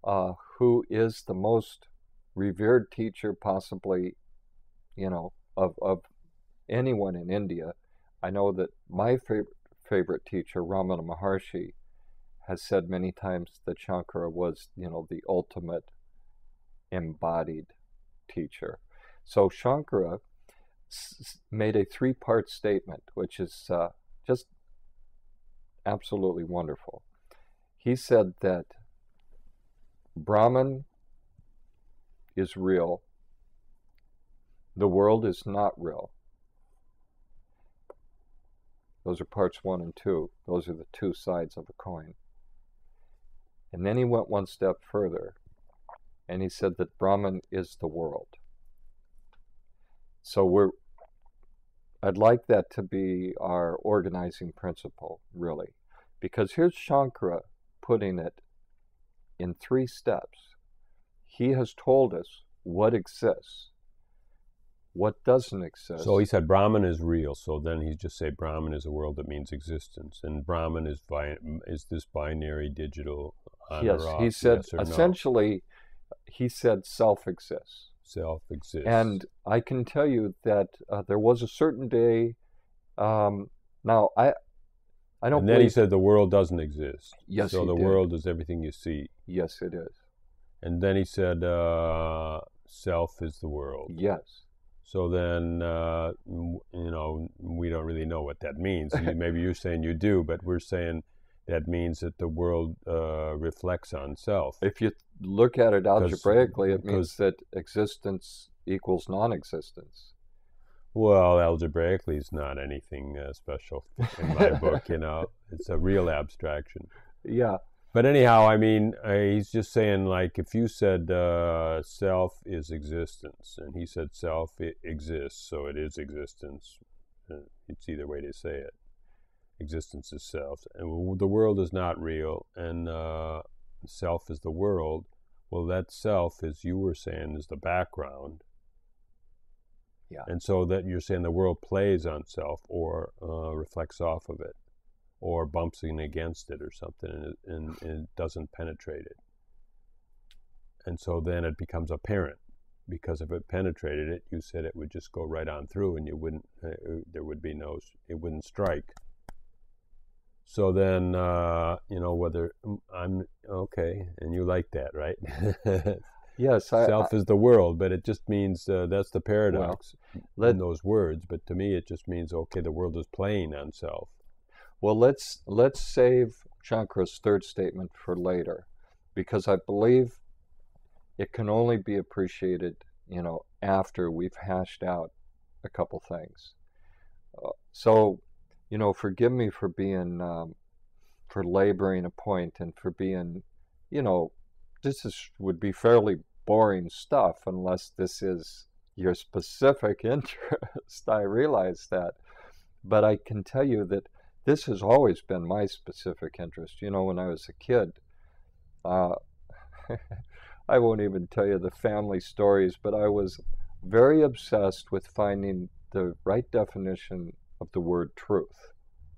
who is the most revered teacher possibly, of anyone in India. I know that my favorite teacher, Ramana Maharshi, has said many times that Shankara was, the ultimate embodied teacher. So Shankara made a three-part statement, which is just absolutely wonderful. He said that Brahman is real, the world is not real. Those are parts 1 and 2. Those are the two sides of a coin. And then he went one step further, and he said that Brahman is the world. So I'd like that to be our organizing principle, really. Because here's Shankara putting it in 3 steps. He has told us what exists, what doesn't exist. So he said Brahman is real. So then he just say Brahman is a world that means existence, and Brahman is this binary digital on yes, or off. he said yes or essentially, no. he said self exists. Self exists. And I can tell you that there was a certain day. Now I don't. And then he said the world doesn't exist. Yes, so he the did. world is everything you see. Yes, it is. And then he said self is the world. Yes. So then, we don't really know what that means. Maybe you're saying you do, but we're saying that means that the world reflects on self. If you look at it algebraically, it means that existence equals non-existence. Well, algebraically, it's not anything special in my book. It's a real abstraction. Yeah. But anyhow, I mean, he's just saying, like, if you said self is existence, and he said self exists, so it is existence. It's either way to say it. Existence is self. And the world is not real, and self is the world. Well, that self, as you were saying, is the background. Yeah. And so that you're saying the world plays on self or reflects off of it, or bumps against it or something, and it doesn't penetrate it. And so then it becomes apparent, because if it penetrated it, you said it would just go right on through, and you wouldn't, there would be it wouldn't strike. So then, whether I'm okay, and you like that, right? Yes. Self is the world, but it just means that's the paradox in those words. But to me, it just means, okay, the world is playing on self. Well, let's save Shankara's third statement for later, because I believe it can only be appreciated, after we've hashed out a couple things. So, forgive me for being, for laboring a point, and for being, would be fairly boring stuff unless this is your specific interest. I realize that. But I can tell you that this has always been my specific interest. When I was a kid, I won't even tell you the family stories, but I was very obsessed with finding the right definition of the word truth.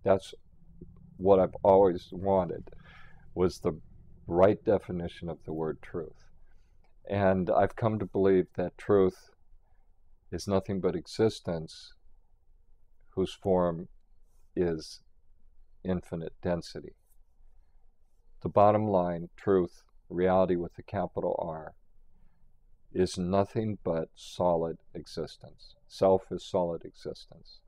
That's what I've always wanted, was the right definition of the word truth. And I've come to believe that truth is nothing but existence whose form is infinite density. The bottom line, truth, reality with a capital R, is nothing but solid existence. Self is solid existence.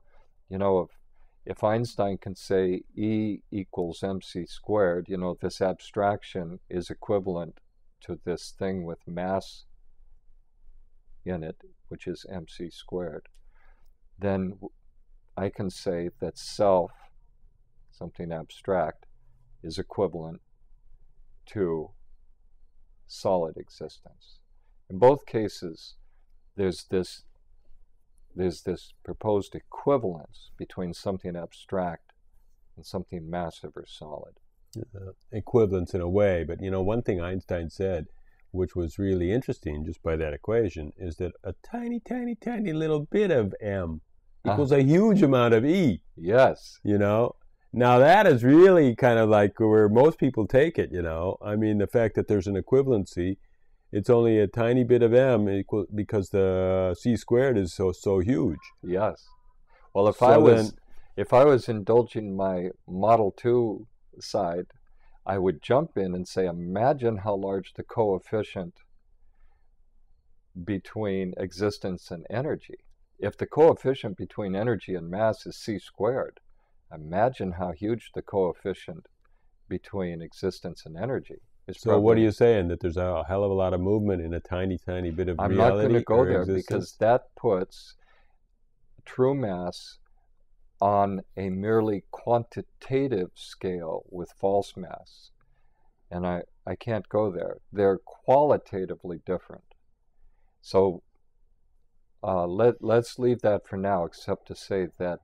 If Einstein can say E equals mc squared, this abstraction is equivalent to this thing with mass in it, which is mc squared, then I can say that self, something abstract, is equivalent to solid existence. In both cases, there's this proposed equivalence between something abstract and something massive or solid. Equivalence in a way, but one thing Einstein said, which was really interesting just by that equation, is that a tiny, tiny, tiny little bit of m equals a huge amount of E. Yes. Now that is really kind of like where most people take it, I mean, the fact that there's an equivalency, it's only a tiny bit of m equal because the c squared is so huge. Yes. Well, if I was indulging my Model 2 side, I would jump in and say, imagine how large the coefficient between existence and energy. If the coefficient between energy and mass is c squared, imagine how huge the coefficient between existence and energy is. So what are you saying? That there's a hell of a lot of movement in a tiny, tiny bit of reality? I'm not going to go there existence? Because that puts true mass on a merely quantitative scale with false mass. And I can't go there. They're qualitatively different. So let's leave that for now, except to say that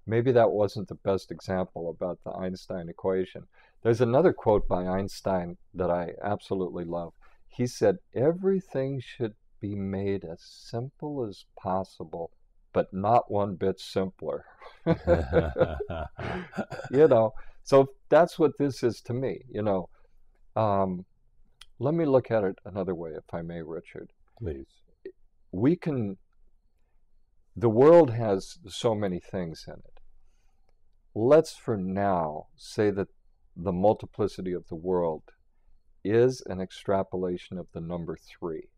maybe that wasn't the best example about the Einstein equation. There's another quote by Einstein that I absolutely love. He said, everything should be made as simple as possible, but not one bit simpler. So that's what this is to me. Let me look at it another way, if I may, Richard. Please. The world has so many things in it. Let's for now say that the multiplicity of the world is an extrapolation of the number 3.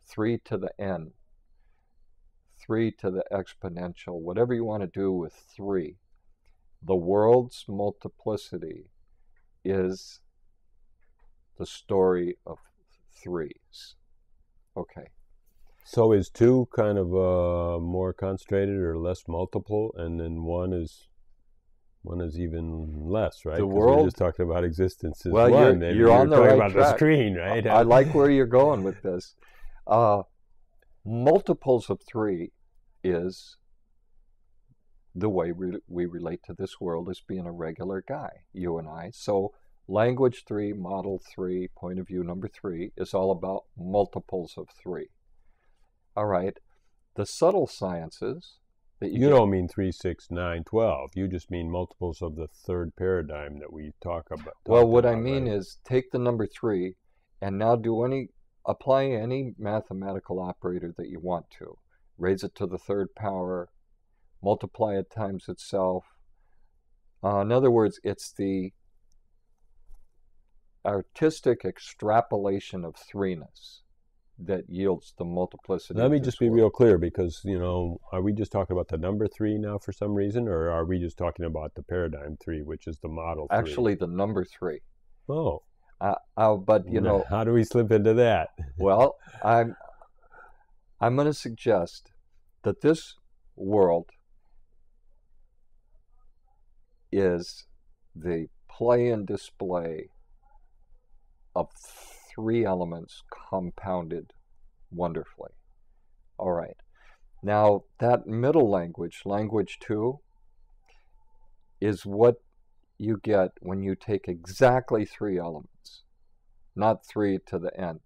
3 to the n, 3 to the exponential, whatever you want to do with 3. The world's multiplicity is the story of 3s. Okay. So is 2 kind of more concentrated or less multiple, and then one is even less, right? The world, we're just talking about existence as well, one. You're on the right about track. The screen, right? I like where you're going with this. Multiples of 3 is the way we relate to this world as being a regular guy, you and I. So language 3, model 3, point of view number 3 is all about multiples of 3. All right. The subtle sciences that you don't mean 3, 6, 9, 12. You just mean multiples of the third paradigm that we talk about. Well, what I mean is take the number 3 and now apply any mathematical operator that you want to. Raise it to the third power, multiply it times itself. In other words, it's the artistic extrapolation of 3-ness that yields the multiplicity. Let me just be real clear, because are we just talking about the number 3 now for some reason, or are we just talking about the paradigm 3, which is the model 3? Actually, the number 3. Oh. But how do we slip into that? Well, I'm going to suggest that this world is the play and display of 3 elements compounded wonderfully. All right. Now, that middle language, language 2, is what you get when you take exactly 3 elements. Not 3 to the n,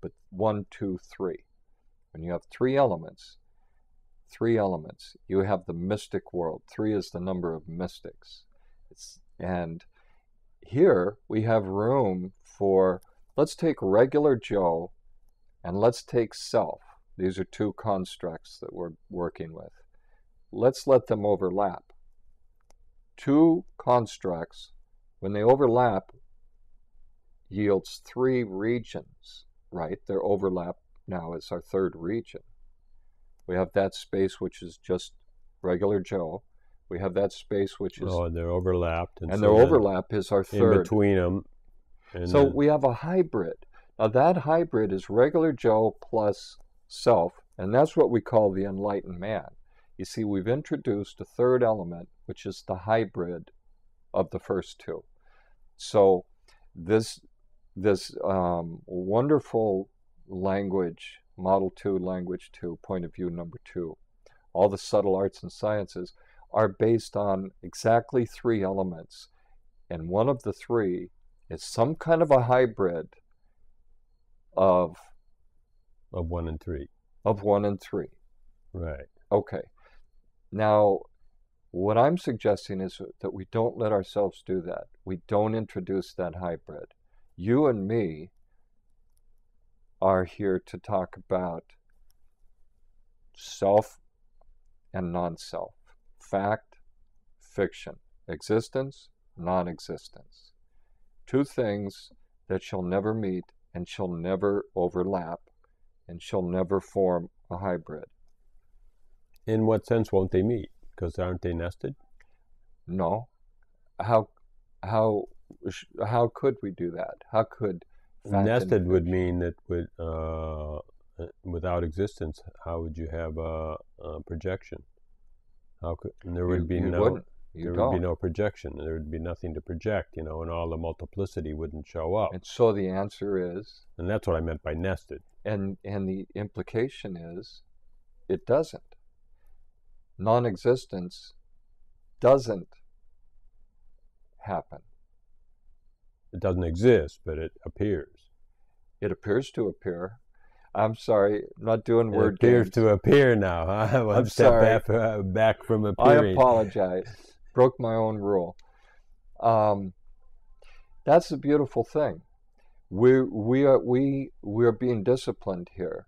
but 1, 2, 3. When you have 3 elements, you have the mystic world. 3 is the number of mystics. And here we have room for, let's take regular Joe and let's take self. These are 2 constructs that we're working with. Let's let them overlap. 2 constructs, when they overlap, yields 3 regions, right? Their overlap now is our 3rd region. We have that space which is just regular Joe. We have that space which is... Oh, they're overlapped. And their overlap is our 3rd. In between them. So we have a hybrid. Now that hybrid is regular Joe plus self, and that's what we call the enlightened man. You see, we've introduced a 3rd element, which is the hybrid of the first two. So this wonderful language, Model 2, Language 2, Point of View number 2, all the subtle arts and sciences are based on exactly three elements. And one of the three is some kind of a hybrid of 1 and 3. Of 1 and 3. Right. Okay. Now, what I'm suggesting is that we don't let ourselves do that. We don't introduce that hybrid. You and me are here to talk about self and non-self, fact, fiction, existence, non-existence. Two things that shall never meet and shall never overlap and shall never form a hybrid. In what sense won't they meet? Because aren't they nested? No. How could we do that? How could nested would mean that without existence, how would you have a projection? How could there would be no projection. There would be nothing to project, and all the multiplicity wouldn't show up. And so the answer is, and that's what I meant by nested. And the implication is, it doesn't. Non-existence doesn't happen. It doesn't exist, but it appears. It appears to appear. I'm sorry, I'm not doing word games. It appears to appear now. I'm sorry. Back from appearing. I apologize. Broke my own rule. That's a beautiful thing. We are being disciplined here.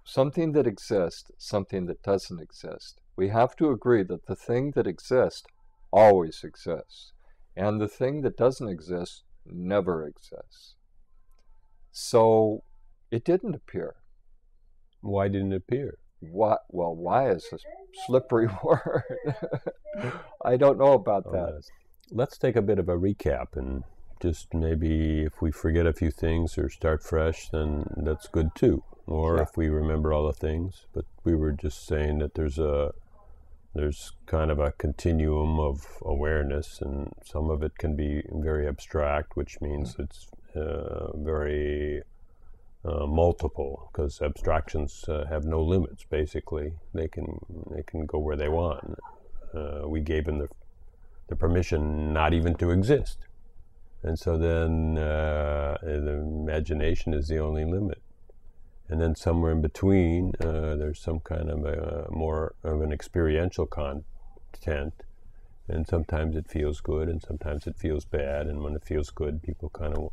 Something that exists, something that doesn't exist. We have to agree that the thing that exists always exists, and the thing that doesn't exist never exists. So it didn't appear. Why didn't it appear? What? Well, why is a slippery word. I don't know about that. Let's take a bit of a recap, and just maybe if we forget a few things or start fresh, then that's good too. Or if we remember all the things. But we were just saying that there's kind of a continuum of awareness, and some of it can be very abstract, which means it's very multiple, because abstractions have no limits. Basically, they can go where they want. We gave them the permission not even to exist, and so then the imagination is the only limit. And then somewhere in between, there's some kind of more of an experiential content, and sometimes it feels good, and sometimes it feels bad. And when it feels good, people kind of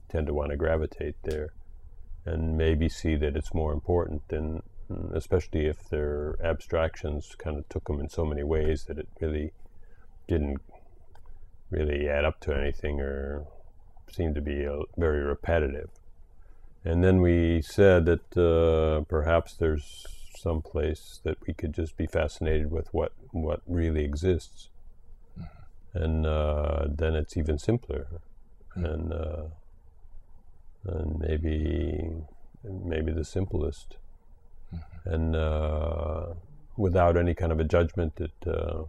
tend to want to gravitate there, and maybe see that it's more important than, especially if their abstractions kind of took them in so many ways that it really didn't really add up to anything, or seemed to be very repetitive. And then we said that perhaps there's some place that we could just be fascinated with what really exists, and then it's even simpler, and maybe the simplest, and without any kind of a judgment that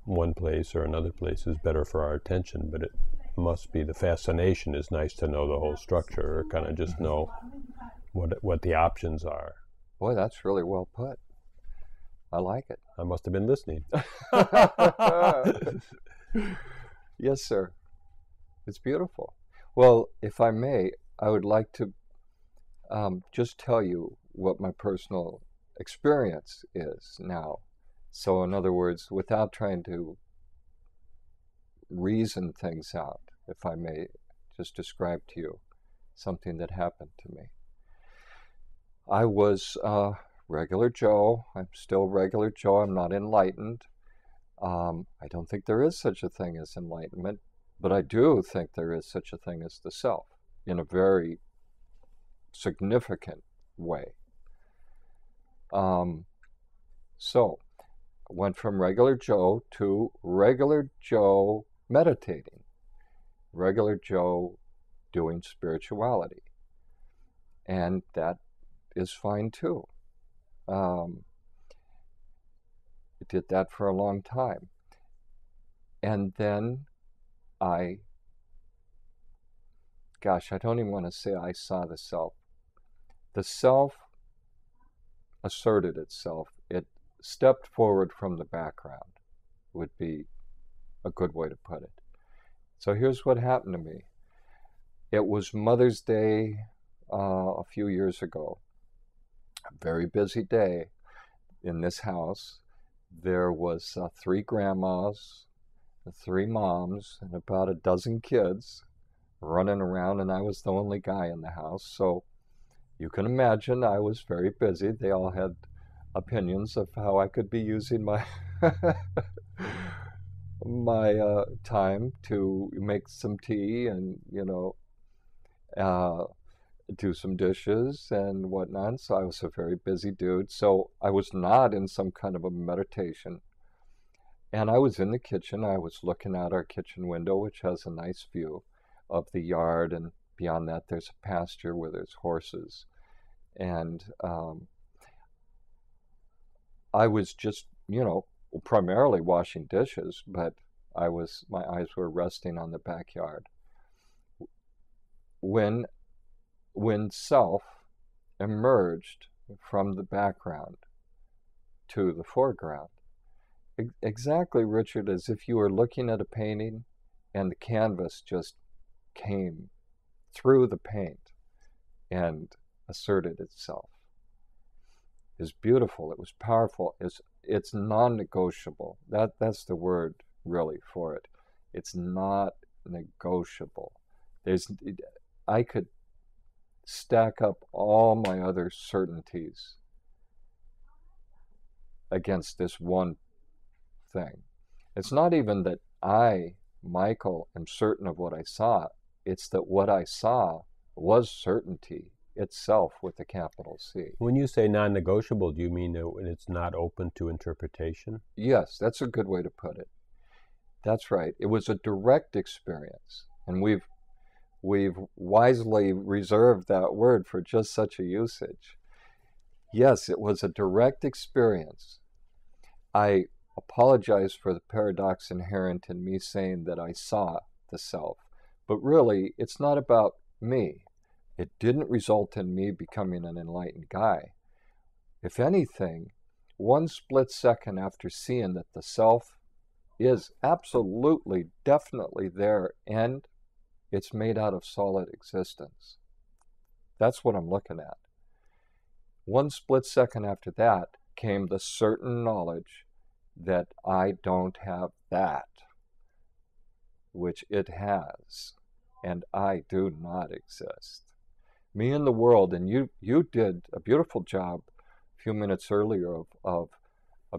one place or another place is better for our attention, but it must be the fascination is nice to know the whole structure, or kind of just know what the options are. Boy, that's really well put. I like it. I must have been listening. Yes, sir. It's beautiful. Well, if I may, I would like to just tell you what my personal experience is now. So in other words, without trying to reason things out, if I may just describe to you something that happened to me. I was regular Joe. I'm still regular Joe. I'm not enlightened. I don't think there is such a thing as enlightenment, but I do think there is such a thing as the self in a very significant way. So I went from regular Joe to regular Joe meditating, regular Joe doing spirituality, and that is fine too. I did that for a long time. And then I don't even want to say I saw the self. The self asserted itself. It stepped forward from the background, would be a good way to put it. So here's what happened to me. It was Mother's Day a few years ago. A very busy day in this house. There was 3 grandmas, 3 moms, and about a dozen kids running around, and I was the only guy in the house. So you can imagine I was very busy. They all had opinions of how I could be using my my time to make some tea and, do some dishes and whatnot. So I was a very busy dude. So I was not in some kind of a meditation. And I was in the kitchen. I was looking out our kitchen window, which has a nice view of the yard. And beyond that, there's a pasture where there's horses. And I was just, primarily washing dishes, but my eyes were resting on the backyard. When self emerged from the background to the foreground, exactly, Richard, as if you were looking at a painting and the canvas just came through the paint and asserted itself. It was beautiful. It was powerful. It's non-negotiable. That's the word really for it. It's not negotiable. I could stack up all my other certainties against this one thing. It's not even that I, Michael, am certain of what I saw. It's that what I saw was certainty itself with a capital C. When you say non-negotiable, do you mean that it's not open to interpretation? Yes, that's a good way to put it. That's right. It was a direct experience, and we've wisely reserved that word for just such a usage. Yes, it was a direct experience. I apologize for the paradox inherent in me saying that I saw the self, but really, it's not about me. It didn't result in me becoming an enlightened guy. If anything, one split second after seeing that the self is absolutely, definitely there, and it's made out of solid existence. That's what I'm looking at. One split second after that came the certain knowledge that I don't have that, which it has, and I do not exist. Me and the world, and you did a beautiful job a few minutes earlier of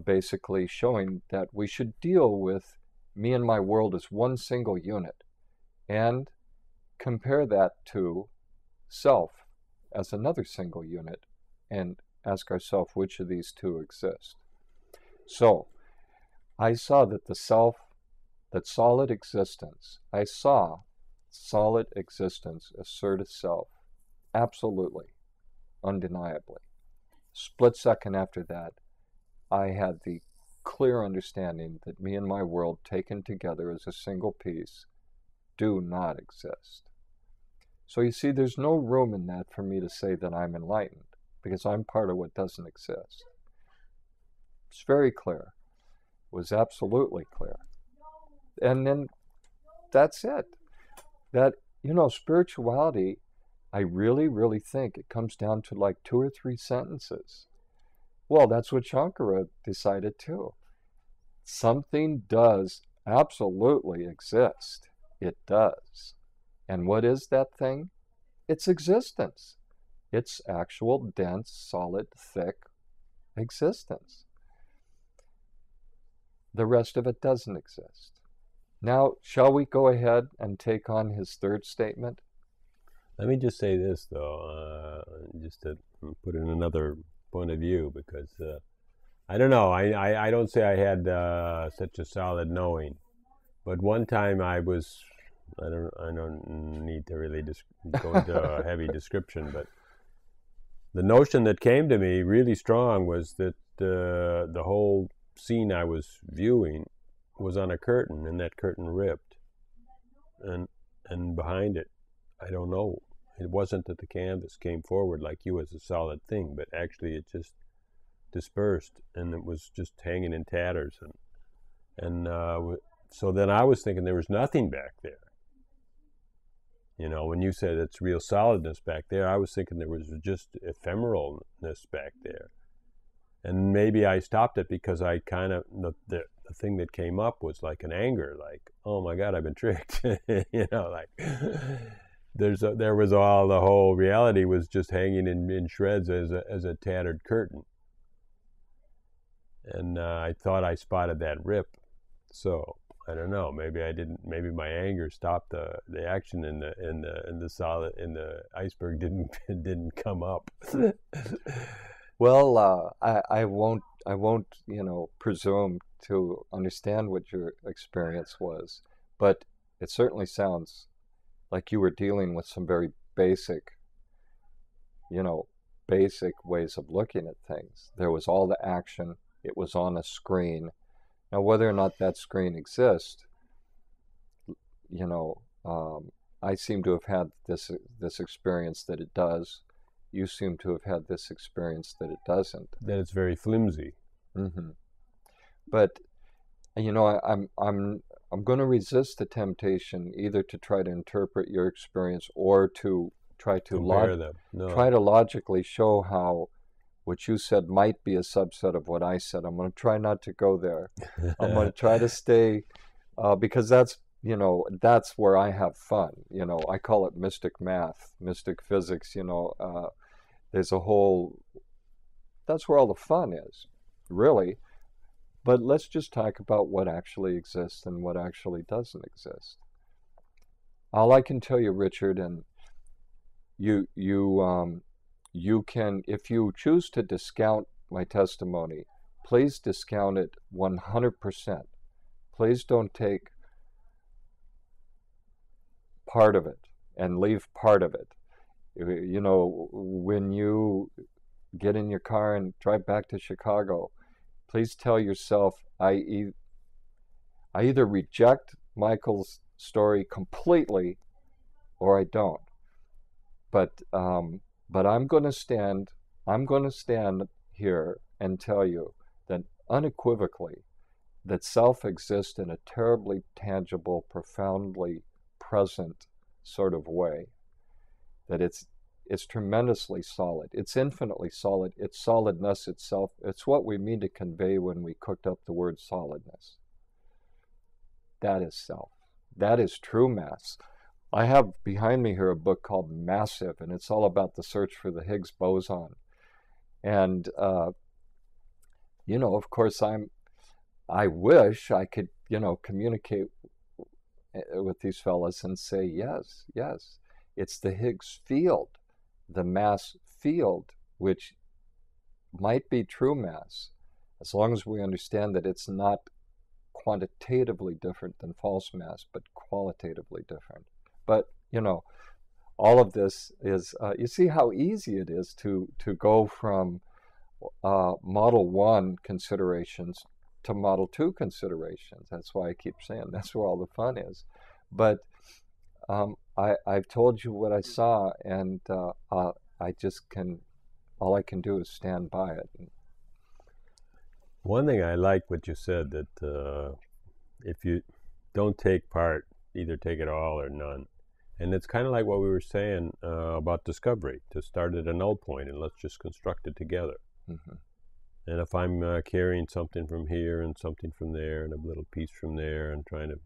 basically showing that we should deal with me and my world as one single unit and compare that to self as another single unit and ask ourselves which of these two exist. So I saw that the self, that solid existence, I saw solid existence assert itself absolutely, undeniably. Split second after that, I had the clear understanding that me and my world taken together as a single piece do not exist. So you see, there's no room in that for me to say that I'm enlightened, because I'm part of what doesn't exist. It's very clear. It was absolutely clear. And then that's it. That, spirituality, I really, really think it comes down to like 2 or 3 sentences. Well, that's what Shankara decided too. Something does absolutely exist. It does. And what is that thing? It's existence. It's actual, dense, solid, thick existence. The rest of it doesn't exist. Now, shall we go ahead and take on his third statement? Let me just say this, though, just to put in another point of view, because I don't know. I don't say I had such a solid knowing, but one time I don't need to really go into a heavy description, but the notion that came to me really strong was that the whole scene I was viewing was on a curtain, and that curtain ripped, and behind it, I don't know. It wasn't that the canvas came forward like you as a solid thing, but actually it just dispersed, and it was just hanging in tatters, and so then I was thinking there was nothing back there. You know, when you said it's real solidness back there, I was thinking there was just ephemeralness back there. And maybe I stopped it because I kind of, the thing that came up was like an anger, like, oh my God, I've been tricked. You know, like there was all, the whole reality was just hanging in shreds as a tattered curtain. And I thought I spotted that rip. So I don't know. Maybe I didn't. Maybe my anger stopped the action in the iceberg didn't come up. Well, I won't presume to understand what your experience was, but it certainly sounds like you were dealing with some very basic ways of looking at things. There was all the action. It was on a screen. Now, whether or not that screen exists, I seem to have had this experience that it does. You seem to have had this experience that it doesn't. That it's very flimsy. Mm-hmm. But I'm going to resist the temptation either to try to interpret your experience or to try to logically show how what you said might be a subset of what I said. I'm going to try not to go there. I'm going to try to stay, because that's where I have fun. I call it mystic math, mystic physics. There's that's where all the fun is, really. But let's just talk about what actually exists and what actually doesn't exist. All I can tell you, Richard, and you can, if you choose to discount my testimony, please discount it 100%. Please don't take part of it and leave part of it. When you get in your car and drive back to Chicago, please tell yourself, I either reject Michael's story completely or I don't. But I'm going to stand here and tell you that unequivocally that self exists in a terribly tangible, profoundly present sort of way. That it's tremendously solid. It's infinitely solid. It's solidness itself. It's what we mean to convey when we cooked up the word solidness. That is self. That is true mass. I have behind me here a book called Massive, and it's all about the search for the Higgs boson. And, of course, I wish I could, communicate with these fellas and say, yes, it's the Higgs field, the mass field, which might be true mass, as long as we understand that it's not quantitatively different than false mass, but qualitatively different. But, all of this is, you see how easy it is to go from Model 1 considerations to Model 2 considerations. That's why I keep saying that's where all the fun is. But I've told you what I saw, and all I can do is stand by it. One thing I like what you said, that if you don't take part, either take it all or none. And it's kind of like what we were saying about discovery, to start at a null point and let's just construct it together. Mm-hmm. And if I'm carrying something from here and something from there and a little piece from there and trying to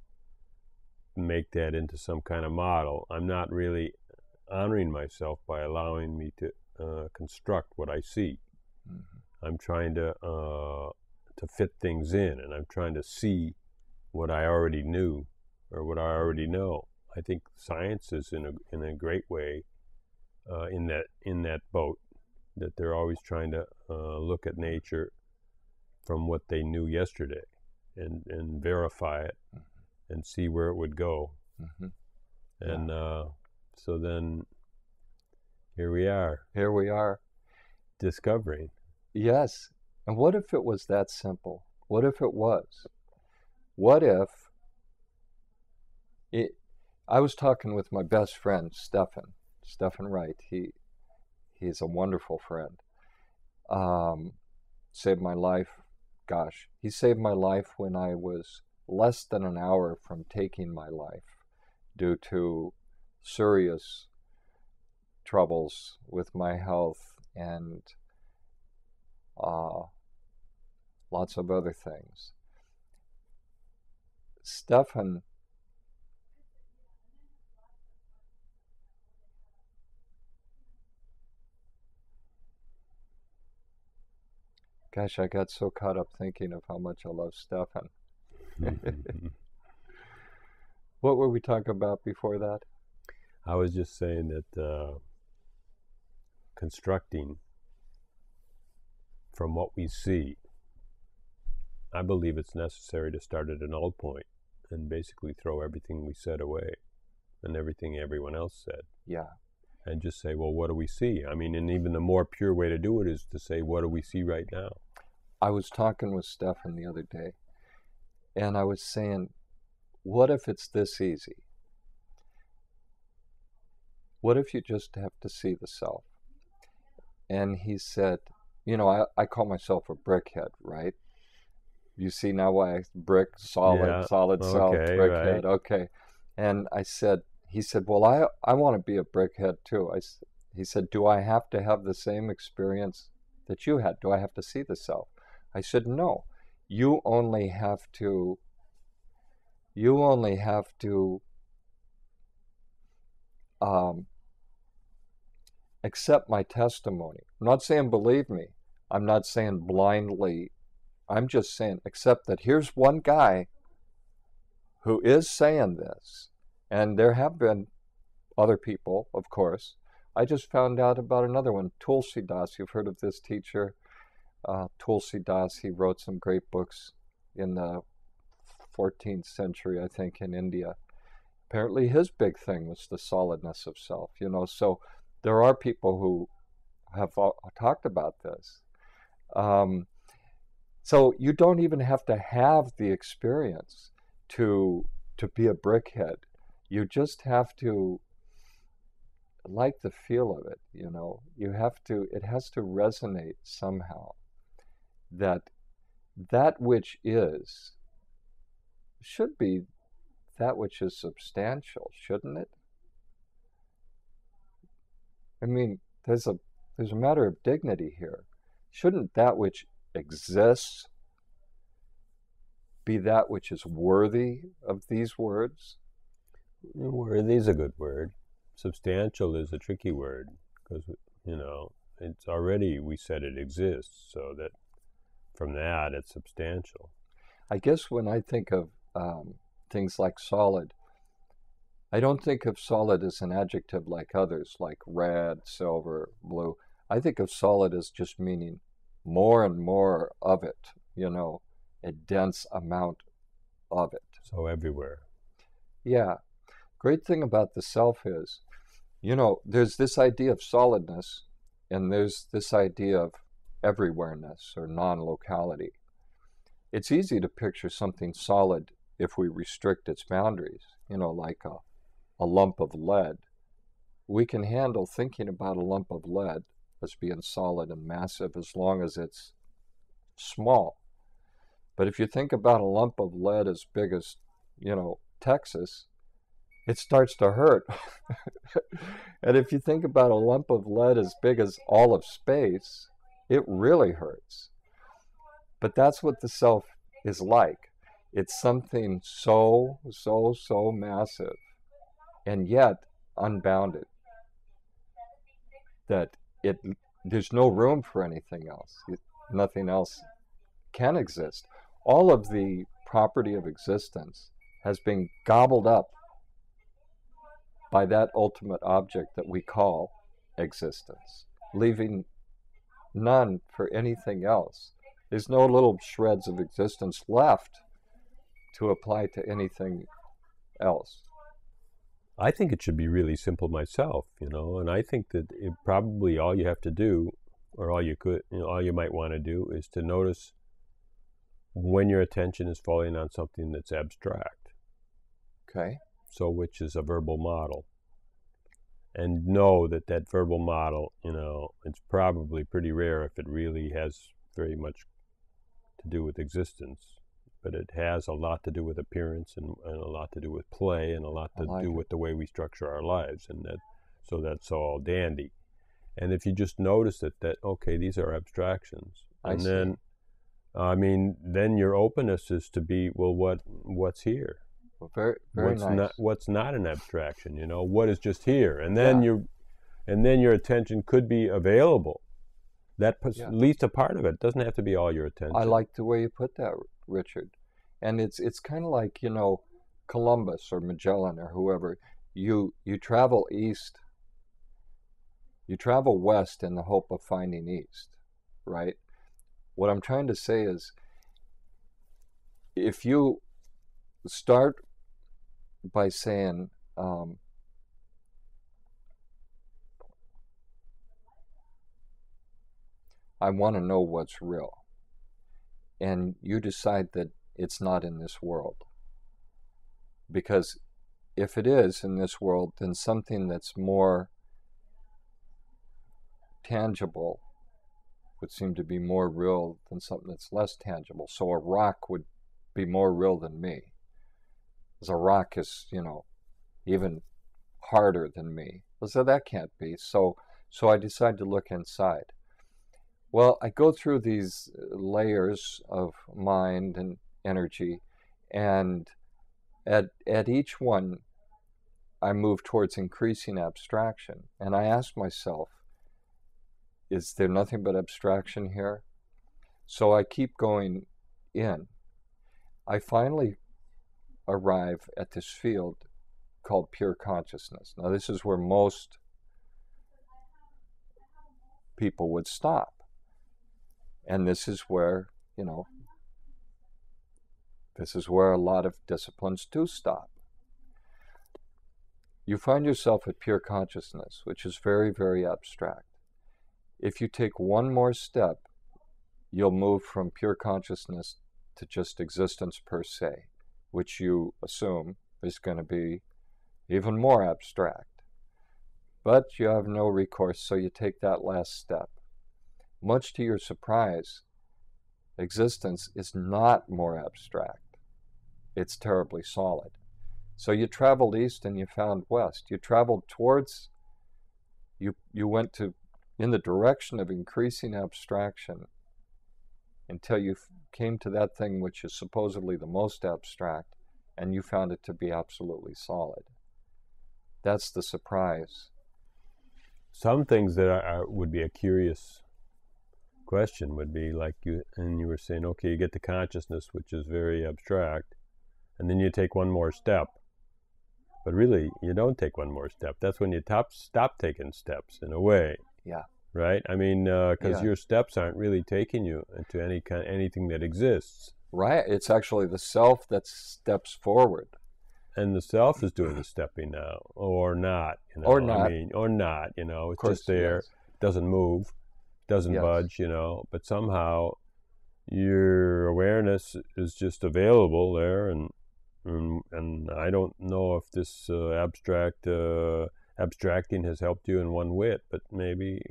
make that into some kind of model, I'm not really honoring myself by allowing me to construct what I see. Mm-hmm. I'm trying to fit things in, and I'm trying to see what I already knew or what I already know. I think science is in a great way in that boat, that they're always trying to look at nature from what they knew yesterday and verify it, mm-hmm. and see where it would go. Mm-hmm. And so then here we are discovering. Yes. And what if it was that simple? What if it was? what if it, I was talking with my best friend, Stephen Wright. He's a wonderful friend. Saved my life. Gosh, he saved my life when I was less than an hour from taking my life due to serious troubles with my health and lots of other things. Stephen, gosh, I got so caught up thinking of how much I love Stephen. What were we talking about before that? I was just saying that constructing from what we see, I believe it's necessary to start at a null point and basically throw everything we said away and everything everyone else said. Yeah. And just say, well, what do we see? I mean, and even the more pure way to do it is to say, what do we see right now? I was talking with Stephen the other day, and I was saying, what if it's this easy? What if you just have to see the self? And he said, you know, I call myself a brickhead, right? You see now why I brick, solid, Yeah. solid self, Okay, brickhead, right. okay. And he said, well, I want to be a brickhead too. He said, do I have to have the same experience that you had? Do I have to see the self? I said, no. You only have to accept my testimony. I'm not saying believe me. I'm not saying blindly. I'm just saying accept that here's one guy who is saying this. And there have been other people, of course. I just found out about another one, Tulsi Das. You've heard of this teacher, Tulsi Das. He wrote some great books in the 14th century, I think, in India. Apparently his big thing was the solidness of self, you know. So there are people who have talked about this. So you don't even have to have the experience to be a brickhead. You just have to like the feel of it, you know. It has to resonate somehow that which is should be that which is substantial, shouldn't it? I mean, there's a matter of dignity here. Shouldn't that which exists be that which is worthy of these words? Worthy is a good word. Substantial is a tricky word because, you know, it's already, we said it exists, so that from that it's substantial. I guess when I think of things like solid, I don't think of solid as an adjective like others, like red, silver, blue. I think of solid as just meaning more and more of it, you know, a dense amount of it. So everywhere. Yeah. Great thing about the self is, you know, there's this idea of solidness and there's this idea of everywhereness or non-locality. It's easy to picture something solid if we restrict its boundaries, you know, like a lump of lead. We can handle thinking about a lump of lead as being solid and massive as long as it's small. But if you think about a lump of lead as big as, you know, Texas, it starts to hurt. And if you think about a lump of lead as big as all of space, it really hurts. But that's what the self is like. It's something so massive and yet unbounded that there's no room for anything else. Nothing else can exist. All of the property of existence has been gobbled up by that ultimate object that we call existence, leaving none for anything else. There's no little shreds of existence left to apply to anything else. I think it should be really simple myself, you know, and I think that probably all you have to do, or all you might want to do, is to notice when your attention is falling on something that's abstract. Okay. So, which is a verbal model. And know that that verbal model, it's probably pretty rare if it really has very much to do with existence. But it has a lot to do with appearance and a lot to do with play and a lot to do with the way we structure our lives. And so that's all dandy. And if you just notice that okay, these are abstractions. And then, then your openness is to be, well, what's here? Well, very nice. What's not an abstraction? What is just here? And then your attention could be available. At least a part of it. It doesn't have to be all your attention. I like the way you put that, Richard. And it's kind of like, Columbus or Magellan or whoever. You travel east. You travel west in the hope of finding east, right? What I'm trying to say is, if you start by saying, I want to know what's real, and you decide that it's not in this world, because if it is in this world, then something that's more tangible would seem to be more real than something that's less tangible. So a rock would be more real than me, because a rock is, even harder than me. So that can't be. So I decide to look inside. Well, I go through these layers of mind and energy, and at each one, I move towards increasing abstraction. And I ask myself, is there nothing but abstraction here? So I keep going in. I finally arrive at this field called pure consciousness. Now, this is where most people would stop. And this is where, this is where a lot of disciplines do stop. You find yourself at pure consciousness, which is very, very abstract. If you take one more step, you'll move from pure consciousness to just existence per se, which you assume is going to be even more abstract. But you have no recourse, so you take that last step. Much to your surprise, existence is not more abstract. It's terribly solid. So you traveled east and you found west. You traveled towards, you went in the direction of increasing abstraction until you came to that thing which is supposedly the most abstract, and you found it to be absolutely solid. That's the surprise. Some things that would be a curious question would be like you were saying, okay, you get to consciousness, which is very abstract, and then you take one more step. But really, you don't take one more step. That's when you stop taking steps, in a way. Yeah. Right? I mean, because your steps aren't really taking you into anything that exists. Right. It's actually the self that steps forward. And the self is doing the stepping now, or not. Or not. I mean, or not. It's just there, doesn't move, doesn't budge. But somehow your awareness is just available there, and I don't know if this abstracting has helped you in one whit, but maybe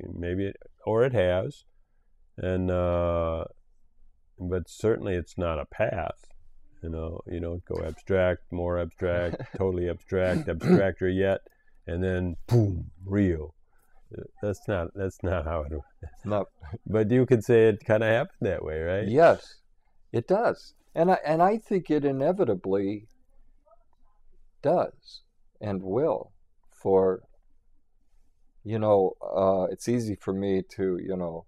or it has, and but certainly it's not a path. You don't go abstract, more abstract, totally abstract, abstracter yet, and then boom, real. That's not how it works. No. But you could say it kind of happened that way, right? Yes, it does. And I think it inevitably does and will. For, it's easy for me to,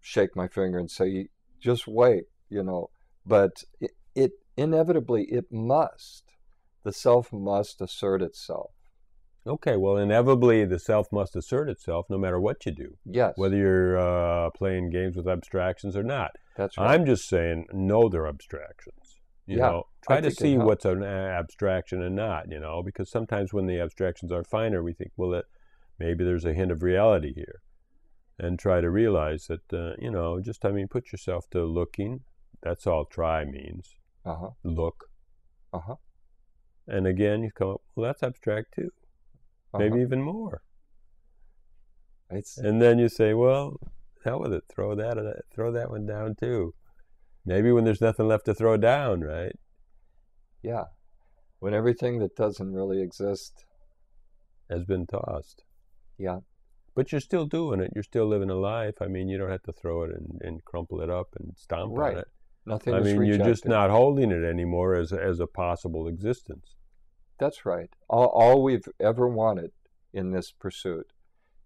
shake my finger and say, just wait, but it inevitably, it must. The self must assert itself. Okay, well, inevitably the self must assert itself no matter what you do. Yes. Whether you're playing games with abstractions or not. That's right. I'm just saying, no, they're abstractions. Try to see what's an abstraction and not, because sometimes when the abstractions are finer, we think, well, maybe there's a hint of reality here. and try to realize that, just, I mean, put yourself to looking. That's all try means. Uh-huh. Look. Uh-huh. And again, you come up, well, that's abstract too. Maybe even more. And then you say, well, hell with it. Throw that one down too. Maybe when there's nothing left to throw down, right? Yeah. When everything that doesn't really exist has been tossed. Yeah. But you're still doing it. You're still living a life. I mean, you don't have to throw it and crumple it up and stomp on it. Nothing I is mean, rejected. you're just not holding it anymore as a possible existence. That's right. All we've ever wanted in this pursuit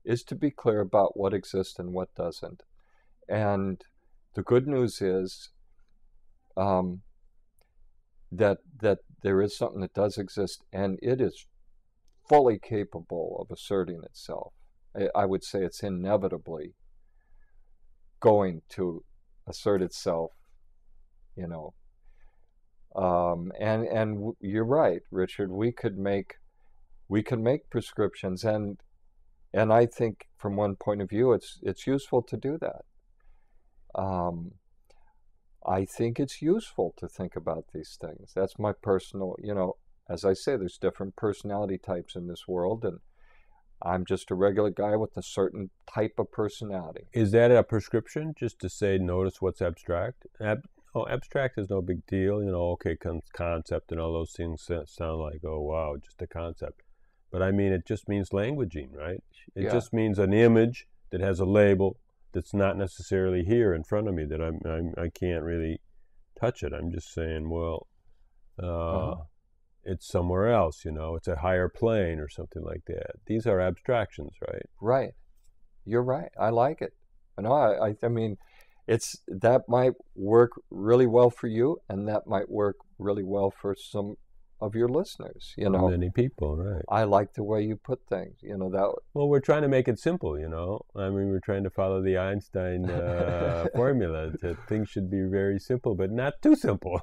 is to be clear about what exists and what doesn't. And the good news is that there is something that does exist, and it is fully capable of asserting itself. I would say it's inevitably going to assert itself, and you're right, Richard. We could make prescriptions, and I think from one point of view, it's useful to do that. I think it's useful to think about these things. That's my personal, as I say, there's different personality types in this world, and I'm just a regular guy with a certain type of personality. Is that a prescription, just to say, notice what's abstract? Abstract is no big deal, okay, concept and all those things sound like, oh, wow, just a concept. But I mean, it just means languaging, right? It just means an image that has a label that's not necessarily here in front of me, that I can't really touch it. I'm just saying, well, it's somewhere else, it's a higher plane or something like that. These are abstractions, right? Right. You're right. I like it. No, I mean, that might work really well for you, and that might work really well for some of your listeners, Many people, right? I like the way you put things, that. Well, we're trying to make it simple, I mean, we're trying to follow the Einstein formula that things should be very simple, but not too simple.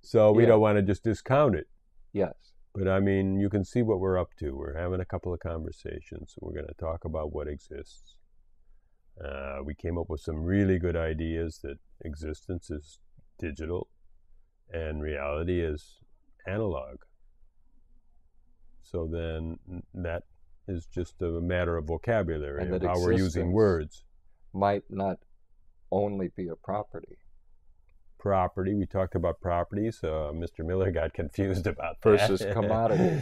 So we don't want to just discount it. Yes. But I mean, you can see what we're up to. We're having a couple of conversations. We're going to talk about what exists. We came up with some really good ideas that existence is digital and reality is analog. So then that is just a matter of vocabulary and how we're using words. Might not only be a property. Property, we talked about properties. Mr. Miller got confused about versus commodity.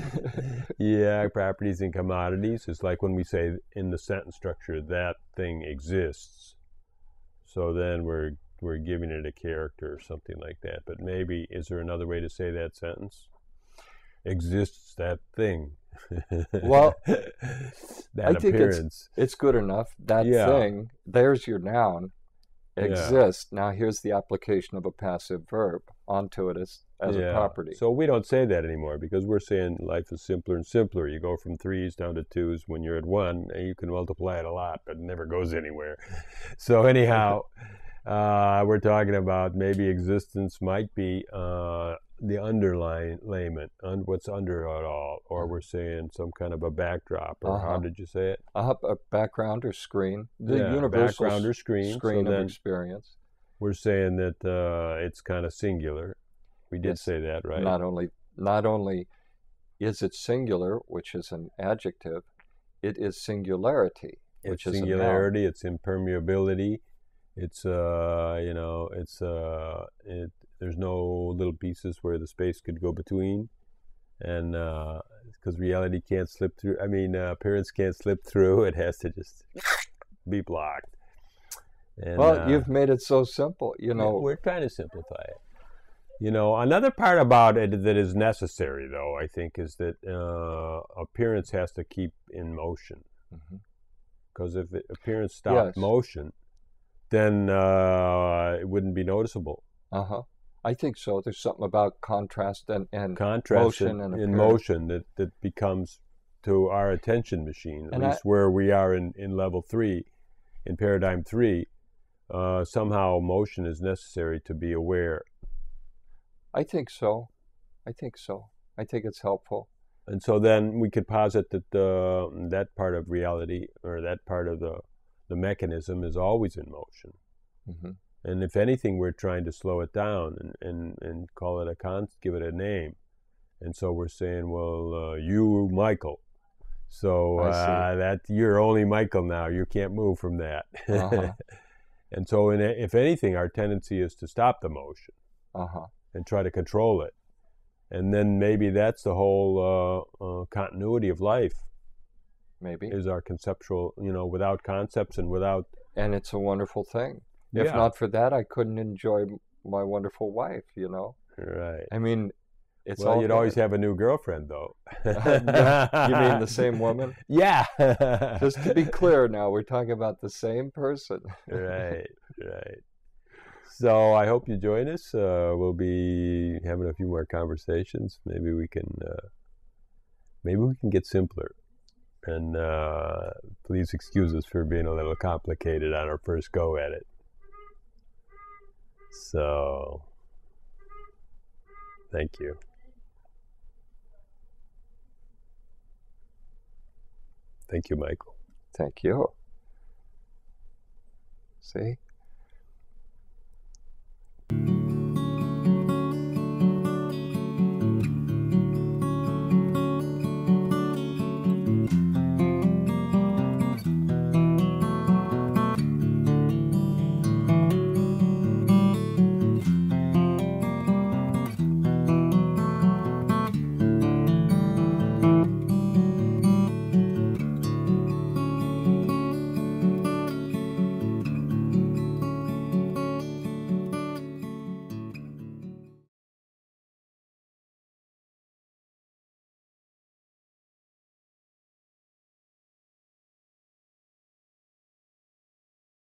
Yeah, properties and commodities. It's like when we say in the sentence structure, that thing exists. So then we're giving it a character or something like that. But maybe, is there another way to say that sentence? Exists that thing. Well, that appearance. It's good enough. That thing, there's your noun, exists. Now here's the application of a passive verb onto it as a property. So we don't say that anymore because we're saying life is simpler and simpler. You go from 3s down to 2s. When you're at 1, and you can multiply it a lot, but it never goes anywhere. So anyhow, we're talking about maybe existence might be the underlying layment, what's under it all, or we're saying some kind of a backdrop, or how did you say it? A background or screen, the universal background or screen of experience. We're saying that it's kind of singular. We did say that, right? Not only is it singular, which is an adjective, it is singularity, which is singularity. It's impermeability. It's there's no little pieces where the space could go between, and because reality can't slip through. I mean, appearance can't slip through. It has to just be blocked. And, well, you've made it so simple. We're trying to simplify it. Another part about it that is necessary, though, I think, is that appearance has to keep in motion. Because if appearance stopped motion, then it wouldn't be noticeable. I think so. There's something about contrast and contrast motion in motion that becomes, to our attention machine, at least where we are in level 3, in paradigm 3, somehow motion is necessary to be aware. I think so. I think it's helpful. And so then we could posit that that part of reality, or that part of the the mechanism is always in motion. Mm-hmm. And if anything, we're trying to slow it down and call it give it a name. And so we're saying, well, you, Michael. So that you're only Michael now. You can't move from that. Uh-huh. And so, if anything, our tendency is to stop the motion and try to control it. And then maybe that's the whole continuity of life. Maybe. Is our conceptual, without concepts and without... And it's a wonderful thing. If not for that, I couldn't enjoy my wonderful wife, Right. I mean, it's well, you'd always have a new girlfriend, though. You mean the same woman? Yeah. Just to be clear now, we're talking about the same person. Right. So I hope you join us. We'll be having a few more conversations. Maybe we can get simpler. And please excuse us for being a little complicated on our first go at it. So, thank you. Thank you, Michael. Thank you. See?